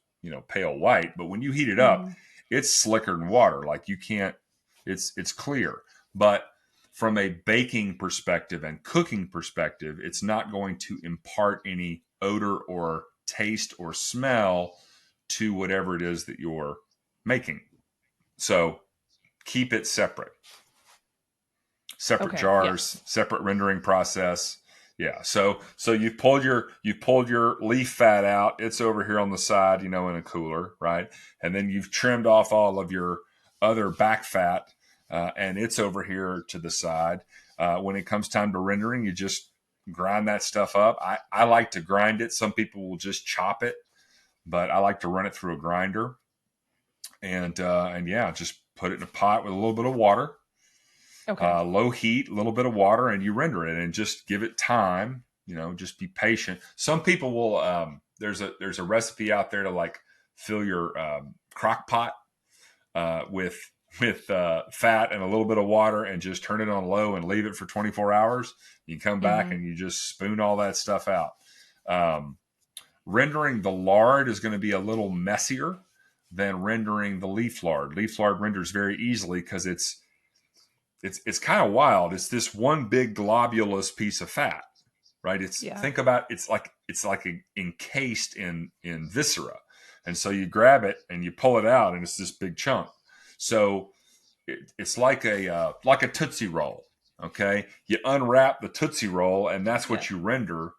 pale white. But when you heat it up, it's slicker than water. Like you can't. It's clear. But from a baking perspective and cooking perspective, it's not going to impart any odor or taste or smell to whatever it is that you're making. So keep it separate. separate Okay. jars, Yes. separate rendering process. Yeah. So you've pulled your leaf fat out. It's over here on the side, in a cooler, right? And then you've trimmed off all of your other back fat, and it's over here to the side. When it comes time to rendering, you just grind that stuff up. I like to grind it. Some people will just chop it, but I like to run it through a grinder. And yeah, just put it in a pot with a little bit of water. Okay. Low heat, a little bit of water, and you render it, and just give it time. Just be patient. Some people will. There's a recipe out there to like fill your crock pot with fat and a little bit of water, and just turn it on low and leave it for 24 hours. You come back and you just spoon all that stuff out. Rendering the lard is going to be a little messier than rendering the leaf lard. Leaf lard renders very easily because it's kind of wild. It's this one big globulous piece of fat, right? Think about it's like encased in viscera, and so you grab it and you pull it out, and it's this big chunk. So it's like a Tootsie Roll. Okay, you unwrap the Tootsie Roll, and that's what you render,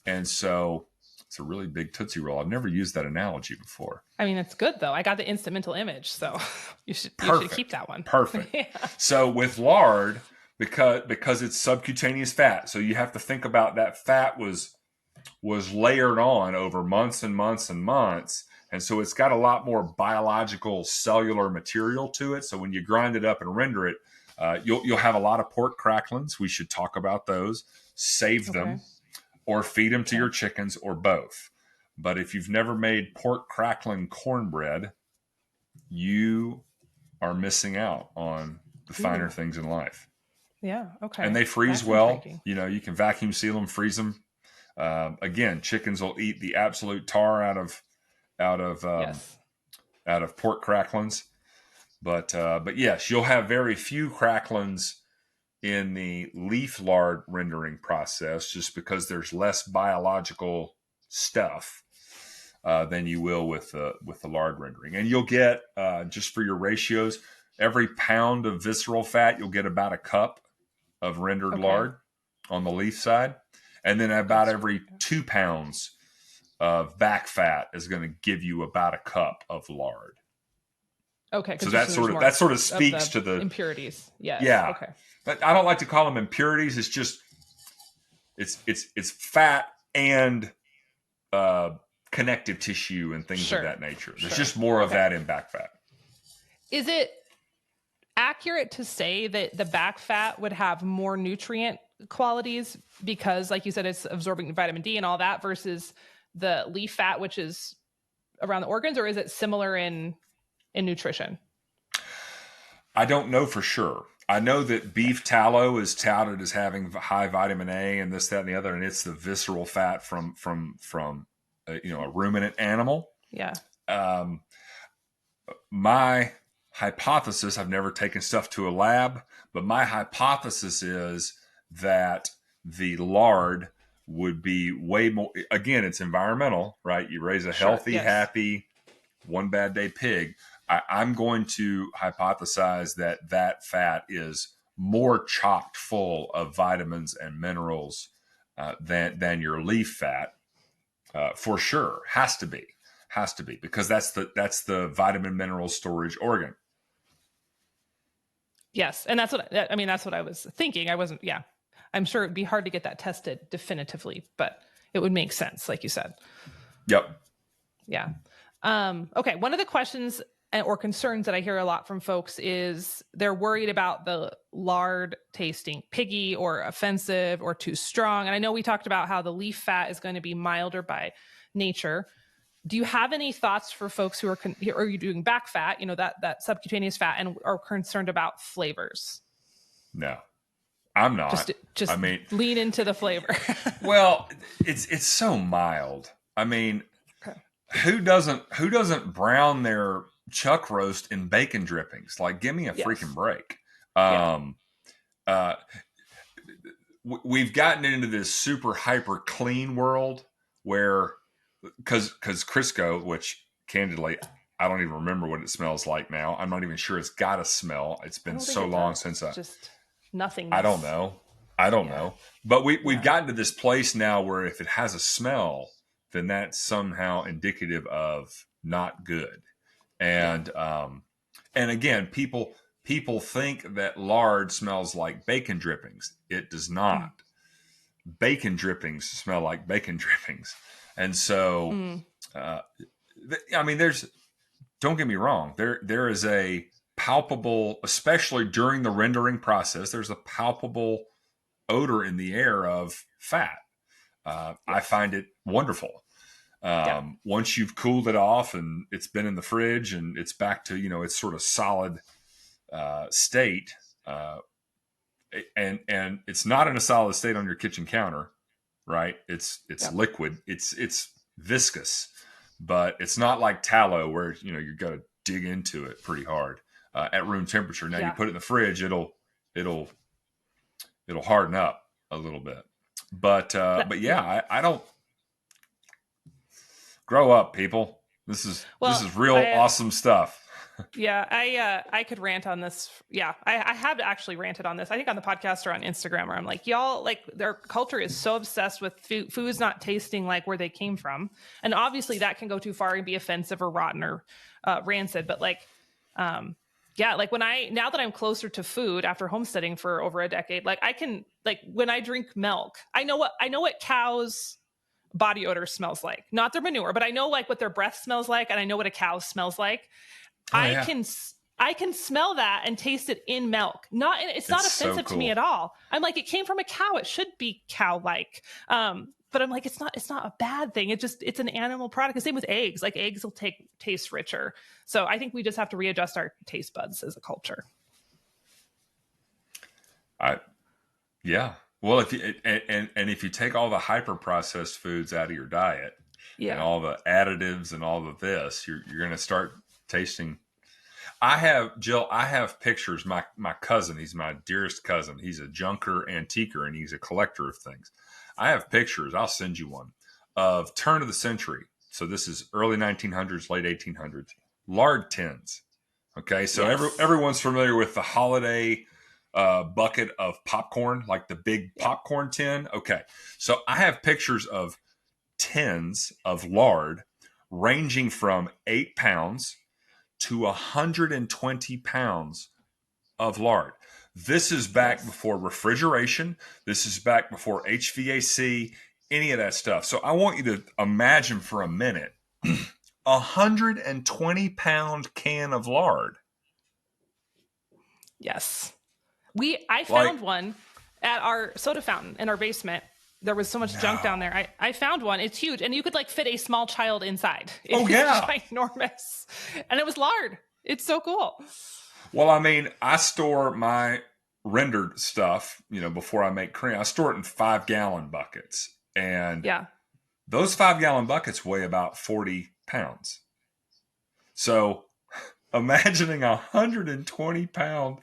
and so it's a really big Tootsie Roll. I've never used that analogy before. I mean, it's good though. I got the instant mental image, so you should keep that one. Perfect. Yeah. So with lard, because it's subcutaneous fat, so you have to think about that fat was layered on over months and months and months, and so it's got a lot more biological cellular material to it. So when you grind it up and render it, you'll have a lot of pork cracklings. We should talk about those. Save them. Or feed them to your chickens, or both. But if you've never made pork crackling cornbread, you are missing out on the finer things in life. Yeah. Okay. And they freeze well. You can vacuum seal them, freeze them. Again, chickens will eat the absolute tar out of pork cracklings. But yes, you'll have very few cracklings in the leaf lard rendering process, just because there's less biological stuff than you will with the lard rendering. And you'll get, just for your ratios, every pound of visceral fat, you'll get about a cup of rendered lard on the leaf side. And then about every 2 pounds of back fat is going to give you about a cup of lard. Okay. So that sort of speaks to the impurities. Yes. Yeah. Okay. But I don't like to call them impurities. It's just it's fat and connective tissue and things of that nature. There's just more of that in back fat. Is it accurate to say that the back fat would have more nutrient qualities because, like you said, it's absorbing vitamin D and all that, versus the leaf fat, which is around the organs, or is it similar in nutrition? I don't know for sure. I know that beef tallow is touted as having high vitamin A and this, that, and the other, and it's the visceral fat from a ruminant animal. Yeah. My hypothesis, I've never taken stuff to a lab, but my hypothesis is that the lard would be way more. Again, it's environmental, right? You raise a healthy, happy, one bad day pig. I'm going to hypothesize that fat is more chocked full of vitamins and minerals than your leaf fat, for sure. Has to be, because that's the vitamin mineral storage organ. Yes, and that's what I was thinking. I'm sure it'd be hard to get that tested definitively, but it would make sense, like you said. Yep. Yeah. Okay. One of the questions or concerns that I hear a lot from folks is they're worried about the lard tasting piggy or offensive or too strong. And I know we talked about how the leaf fat is going to be milder by nature. Do you have any thoughts for folks who are you doing back fat, that subcutaneous fat, and are concerned about flavors? No, I'm not. Just lean into the flavor. Well, it's so mild. I mean, who doesn't brown their chuck roast in bacon drippings? Like, give me a freaking break. We've gotten into this super hyper clean world where, because Crisco, which candidly, I don't even remember what it smells like now. I'm not even sure it's got a smell. It's been so long since I don't nothingness. know. I don't Yeah. know. But we've Yeah. gotten to this place now where if it has a smell, then that's somehow indicative of not good. Yeah. And again, people think that lard smells like bacon drippings. It does Mm. not. Bacon drippings smell like bacon drippings. And so, Mm. uh, I mean, don't get me wrong. There is a palpable, especially during the rendering process, there's a palpable odor in the air of fat. I Yes. find it wonderful. Yeah. Once you've cooled it off and it's been in the fridge and it's back to, its sort of solid state, and it's not in a solid state on your kitchen counter, right? It's Yeah. liquid. It's viscous, but it's not like tallow where you got to dig into it pretty hard at room temperature. Now you Yeah. put it in the fridge, it'll harden up a little bit. But yeah, Yeah. I don't grow up, people. This is Well, real awesome stuff. yeah, I could rant on this. Yeah, I have actually ranted on this. I think on the podcast or on Instagram, where I'm like, y'all, like their culture is so obsessed with foods not tasting like where they came from, and obviously that can go too far and be offensive or rotten or rancid. But like, yeah, like now that I'm closer to food after homesteading for over a decade, like I can like when I drink milk, I know what cows body odor smells like, not their manure, but I know like what their breath smells like, and I know what a cow smells like. Oh I yeah, can I can smell that and taste it in milk. It's not it's so offensive to me cool. at all. I'm like, it came from a cow. It should be cow like. But I'm like, it's not a bad thing. It's an animal product. The same with eggs. Like eggs will taste richer. So I think we just have to readjust our taste buds as a culture. I Yeah. Well, if you and if you take all the hyper processed foods out of your diet and Yeah. all the additives and all of this, you're going to start tasting. I have pictures. My cousin, he's my dearest cousin. He's a junker antiquer and he's a collector of things. I have pictures. I'll send you one of turn of the century. So this is early 1900s, late 1800s. Lard tins. Okay, so Yes. everyone's familiar with the holiday bucket of popcorn, like the big Yeah. popcorn tin. Okay, so I have pictures of tins of lard ranging from 8 pounds to 120 pounds of lard. This is back Yes. before refrigeration. This is back before HVAC, any of that stuff. So I want you to imagine for a minute 120-pound can of lard. Yes. I Like, found one at our soda fountain in our basement. There was so much junk down no. there. I found one. It's huge. And you could like fit a small child inside. Oh, It is yeah. ginormous. And it was lard. It's so cool. Well, I mean, I store my rendered stuff, before I make cream. I store it in 5-gallon buckets. And Yeah. those 5-gallon buckets weigh about 40 pounds. So imagining 120-pound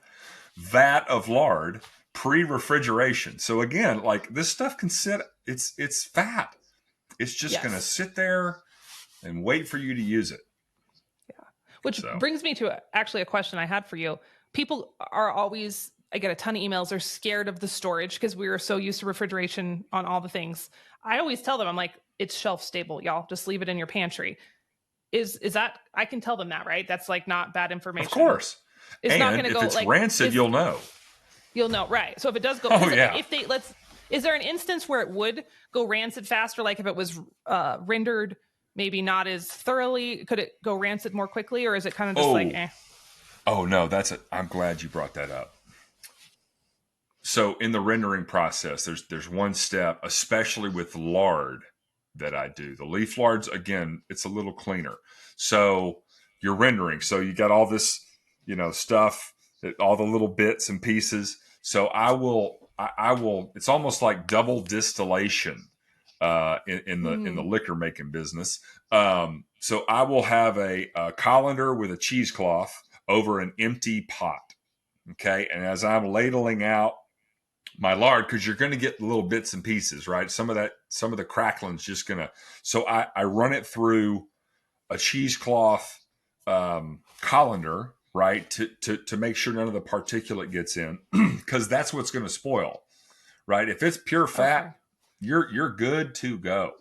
vat of lard pre-refrigeration. So again, like this stuff can sit, it's fat. It's just going to Yes. sit there and wait for you to use it. Which So, brings me to actually a question I had for you. People are always, I get a ton of emails, they're scared of the storage because we are so used to refrigeration on all the things. I always tell them, I'm like, it's shelf stable, y'all. Just leave it in your pantry. Is that, I can tell them that, right? That's like not bad of information. course. It's not going And to if go it's like, rancid, you'll know. you'll know, right? So if it does go, Oh, yeah. if they, is there an instance where it would go rancid faster? Like if it was rendered maybe not as thoroughly, could it go rancid more quickly, or is it kind of just like, Oh, eh? oh no, I'm glad you brought that up. So in the rendering process, there's one step, especially with lard that I do. The leaf lards, again, it's a little cleaner. So you're rendering. So you got all this, stuff, all the little bits and pieces. So I will. It's almost like double distillation in the liquor making business. So I will have a colander with a cheesecloth over an empty pot. Okay, and as I'm ladling out my lard, because you're going to get little bits and pieces, right? Some of the crackling's just going to. So I run it through a cheesecloth colander, right? To make sure none of the particulate gets in, because that's what's going to spoil, right? If it's pure fat, Okay. you're good to go.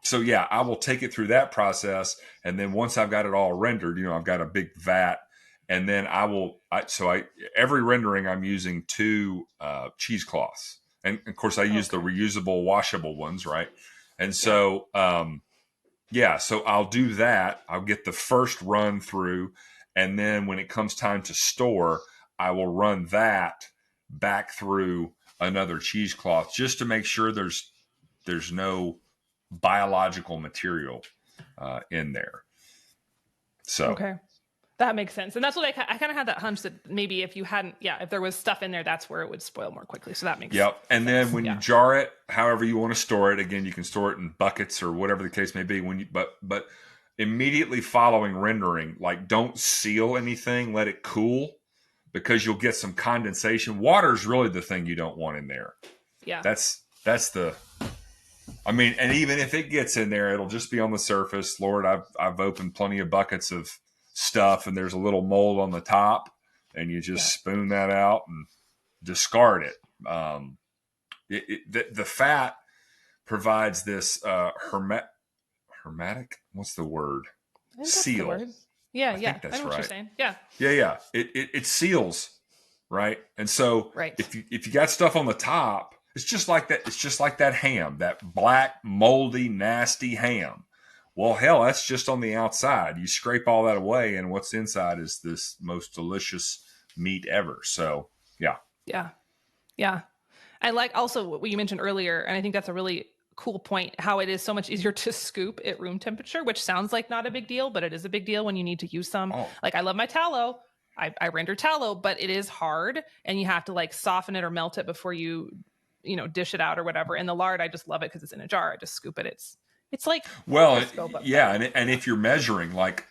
So yeah, I will take it through that process, and then once I've got it all rendered, I've got a big vat, and then every rendering I'm using 2 cheesecloths, and of course I use the reusable, washable ones, right? And so so I'll do that. I'll get the first run through, and then when it comes time to store, I will run that back through another cheesecloth just to make sure there's no biological material in there. So Okay. That makes sense. And that's what I kind of had that hunch that maybe if you hadn't, if there was stuff in there, that's where it would spoil more quickly. So that makes yep. And sense. then when you jar it, however you want to store it, again, you can store it in buckets or whatever the case may be. But immediately following rendering, like don't seal anything, let it cool, because you'll get some condensation. Water is really the thing you don't want in there. Yeah. That's and even if it gets in there, it'll just be on the surface. Lord, I've opened plenty of buckets of stuff, and there's a little mold on the top, and you just spoon that out and discard it. The fat provides this hermetic. What's the word? Seal. The word. Yeah, I think that's I know right. what you're saying. Yeah. Yeah. It seals, right? And so if you got stuff on the top, it's just like that. It's just like that ham, that black, moldy, nasty ham. Well, hell, that's just on the outside. You scrape all that away, and what's inside is this most delicious meat ever. So, yeah. Yeah. I like also what you mentioned earlier, and I think that's a really cool point, how it is so much easier to scoop at room temperature, which sounds like not a big deal, but it is a big deal when you need to use some. Like I love my tallow. I render tallow, but it is hard, and you have to like soften it or melt it before you dish it out or whatever. And the lard, I just love it because it's in a jar. I just scoop it. It's like, and if you're measuring, like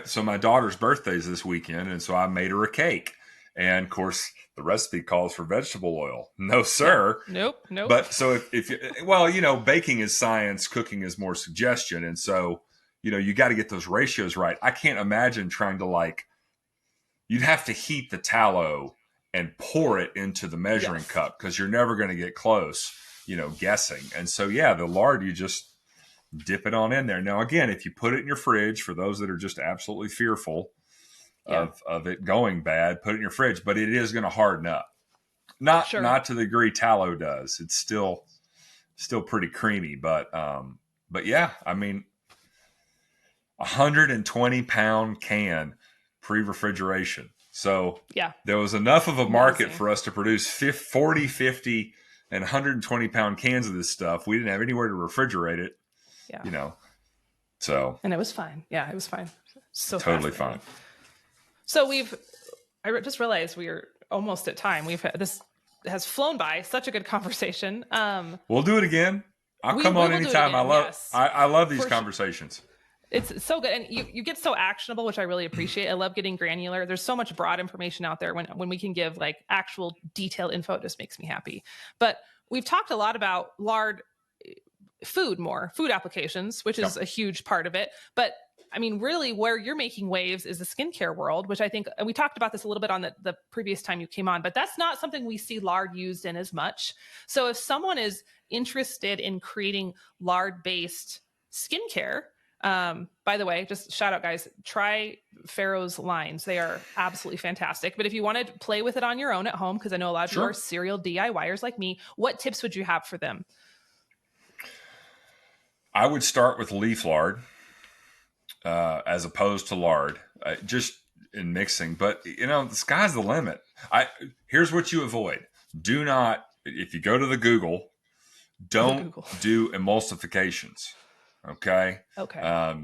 so my daughter's birthday is this weekend, and so I made her a cake, and of course the recipe calls for vegetable oil. No, sir. Nope. But so baking is science, cooking is more suggestion, and so you got to get those ratios right. I can't imagine trying to you'd have to heat the tallow and pour it into the measuring cup, because you're never going to get close, guessing. And so, the lard, you just dip it on in there. Now, again, if you put it in your fridge, for those that are just absolutely fearful of it going bad, put it in your fridge, but it is going to harden up. Not to the degree tallow does. It's still pretty creamy, but 120-pound can pre-refrigeration. So there was enough of a market for us to produce 40, 50, and 120-pound cans of this stuff. We didn't have anywhere to refrigerate it, So. And it was fine. Yeah, it was fine. So totally fine. So I just realized we are almost at time. This has flown by. Such a good conversation. We'll do it again. I'll come on anytime. I love these conversations. Sure. It's so good. And you get so actionable, which I really appreciate. I love getting granular. There's so much broad information out there. When we can give like actual detailed info, it just makes me happy. But we've talked a lot about lard food applications, which is a huge part of it. But I mean, really where you're making waves is the skincare world, which I think, and we talked about this a little bit on the previous time you came on, but that's not something we see lard used in as much. So if someone is interested in creating lard-based skincare, by the way, just shout out, guys, try Pharaoh's lines. They are absolutely fantastic. But if you want to play with it on your own at home, because I know a lot of you are serial DIYers like me, what tips would you have for them? I would start with leaf lard as opposed to lard, just in mixing. But, the sky's the limit. Here's what you avoid. Do not, if you go to the Google, don't do emulsifications. Okay. I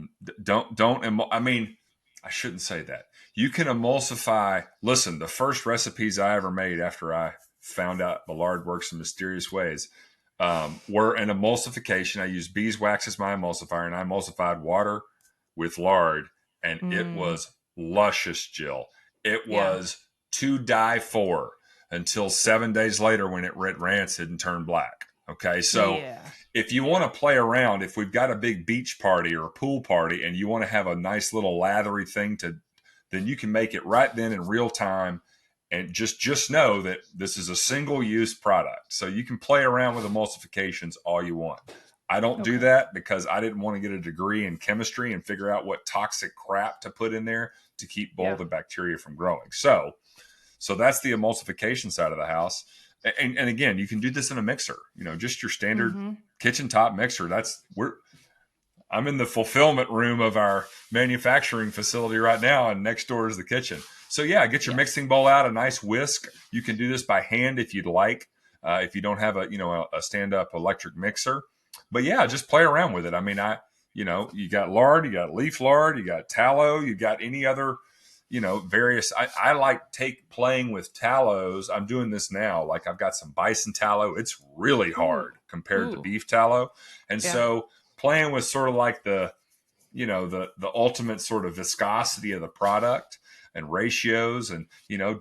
shouldn't say that. You can emulsify. Listen, the first recipes I ever made after I found out the lard works in mysterious ways were an emulsification. I used beeswax as my emulsifier, and I emulsified water with lard, and it was luscious, Jill. It was to die for, until 7 days later when it went rancid and turned black. Okay, so if you want to play around, if we've got a big beach party or a pool party and you want to have a nice little lathery thing to then you can make it right then in real time. And just know that this is a single-use product. So you can play around with emulsifications all you want. I don't do that because I didn't want to get a degree in chemistry and figure out what toxic crap to put in there to keep mold and bacteria from growing. So that's the emulsification side of the house. And again, you can do this in a mixer, just your standard kitchen top mixer. I'm in the fulfillment room of our manufacturing facility right now, and next door is the kitchen. So get your mixing bowl out, a nice whisk. You can do this by hand if you'd like, if you don't have a stand-up electric mixer. But just play around with it. I mean, you got lard, you got leaf lard, you got tallow, you got any other, various. I like playing with tallows. I'm doing this now. Like I've got some bison tallow. It's really hard compared to beef tallow, and so playing with sort of like the ultimate sort of viscosity of the product and ratios, and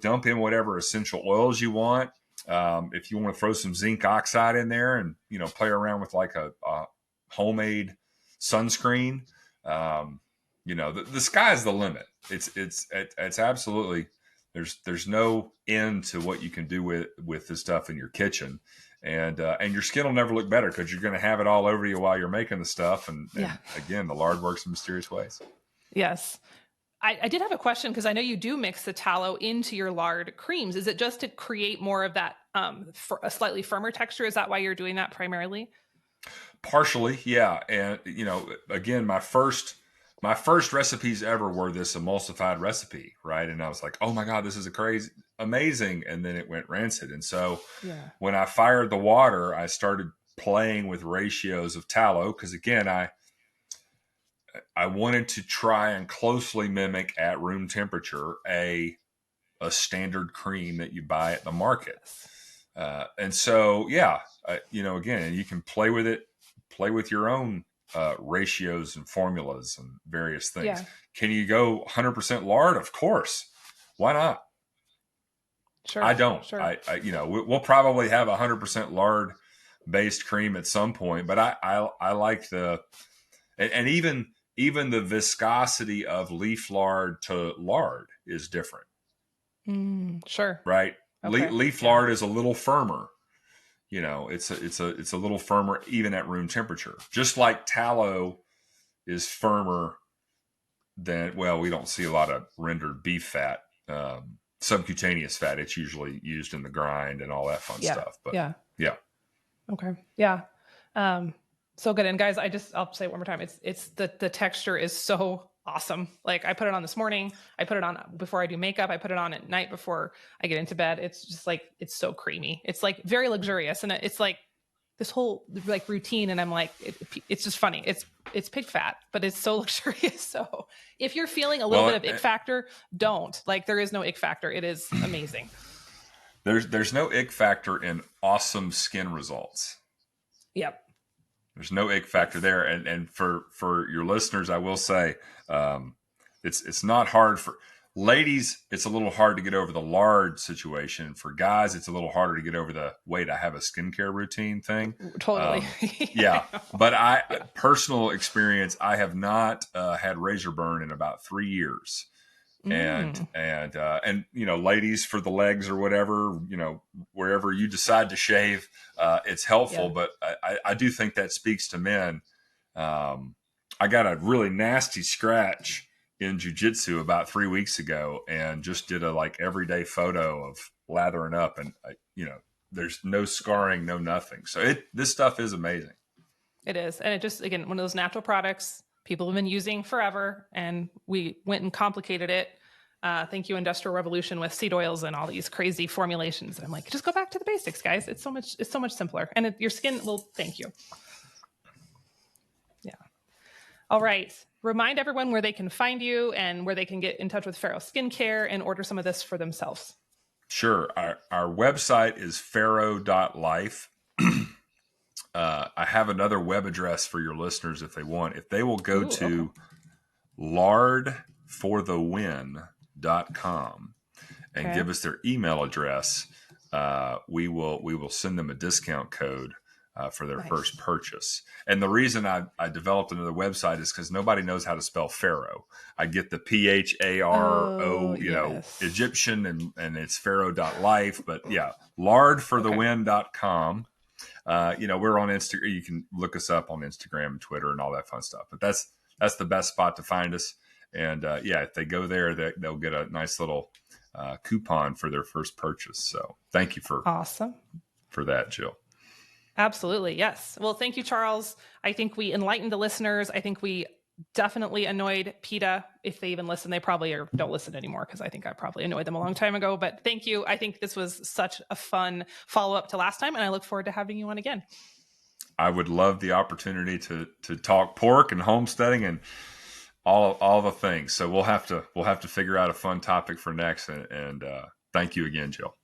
dump in whatever essential oils you want. If you want to throw some zinc oxide in there and play around with like a homemade sunscreen, the sky's the limit. It's absolutely there's no end to what you can do with this stuff in your kitchen. And your skin will never look better because you're going to have it all over you while you're making the stuff. And again, the lard works in mysterious ways. Yes. I did have a question because I know you do mix the tallow into your lard creams. Is it just to create more of that for a slightly firmer texture? Is that why you're doing that primarily? Partially, yeah. And again, my first recipes ever were this emulsified recipe, right? And I was like, oh my God, this is amazing. And then it went rancid. And so when I fired the water, I started playing with ratios of tallow because again, I wanted to try and closely mimic at room temperature a standard cream that you buy at the market. And so, again, you can play with your own ratios and formulas and various things. Yeah. Can you go 100% lard? Of course. Why not? Sure. I don't. Sure. We'll probably have 100% lard based cream at some point, but I like and even the viscosity of leaf lard to lard is different. Sure. Right. Okay. Leaf lard is a little firmer. It's a little firmer even at room temperature. Just like tallow is firmer than, we don't see a lot of rendered beef fat, subcutaneous fat. It's usually used in the grind and all that fun stuff. But yeah. Okay. Yeah. So good. And guys, I'll say it one more time. It's the texture is so awesome. Like I put it on this morning. I put it on before I do makeup. I put it on at night before I get into bed. It's just like, it's so creamy. It's like very luxurious. And it's like this whole like routine. And I'm like, it's just funny. It's pig fat, but it's so luxurious. So if you're feeling a little bit of ick factor, don't. Like there is no ick factor. It is amazing. There's no ick factor in awesome skin results. Yep. There's no ick factor there. And for your listeners, I will say, it's not hard for ladies. It's a little hard to get over the lard situation. For guys, it's a little harder to get over the wait, I have a skincare routine thing. Totally. Yeah. But personal experience, I have not had razor burn in about 3 years. And ladies, for the legs or whatever, wherever you decide to shave, it's helpful. Yeah. But I do think that speaks to men. I got a really nasty scratch in jiu-jitsu about 3 weeks ago and just did a everyday photo of lathering up, and there's no scarring, no nothing. So this stuff is amazing. It is. And it just, again, one of those natural products people have been using forever, and we went and complicated it. Thank you, Industrial Revolution, with seed oils and all these crazy formulations. And I'm like, just go back to the basics, guys. It's so much simpler, and your skin will thank you. Yeah. All right. Remind everyone where they can find you and where they can get in touch with Pharaoh Skincare and order some of this for themselves. Sure. Our website is pharaoh.life. I have another web address for your listeners if they want. If they will go to lardforthewin.com and give us their email address, we will send them a discount code for their Nice. first purchase. And the reason I developed another website is because nobody knows how to spell pharaoh. I get the PHARO, yes. Egyptian, and it's pharaoh.life. But yeah, lardforthewin.com. We're on Instagram. You can look us up on Instagram and Twitter and all that fun stuff. But that's the best spot to find us. And if they go there, they'll get a nice little coupon for their first purchase. So thank you for that, Jill. Absolutely. Yes. Well, thank you, Charles. I think we enlightened the listeners. I think we definitely annoyed PETA. If they even listen, they probably don't listen anymore, because I think I probably annoyed them a long time ago. But thank you. I think this was such a fun follow-up to last time, and I look forward to having you on again. I would love the opportunity to talk pork and homesteading and all the things. So we'll have to figure out a fun topic for next. And thank you again, Jill.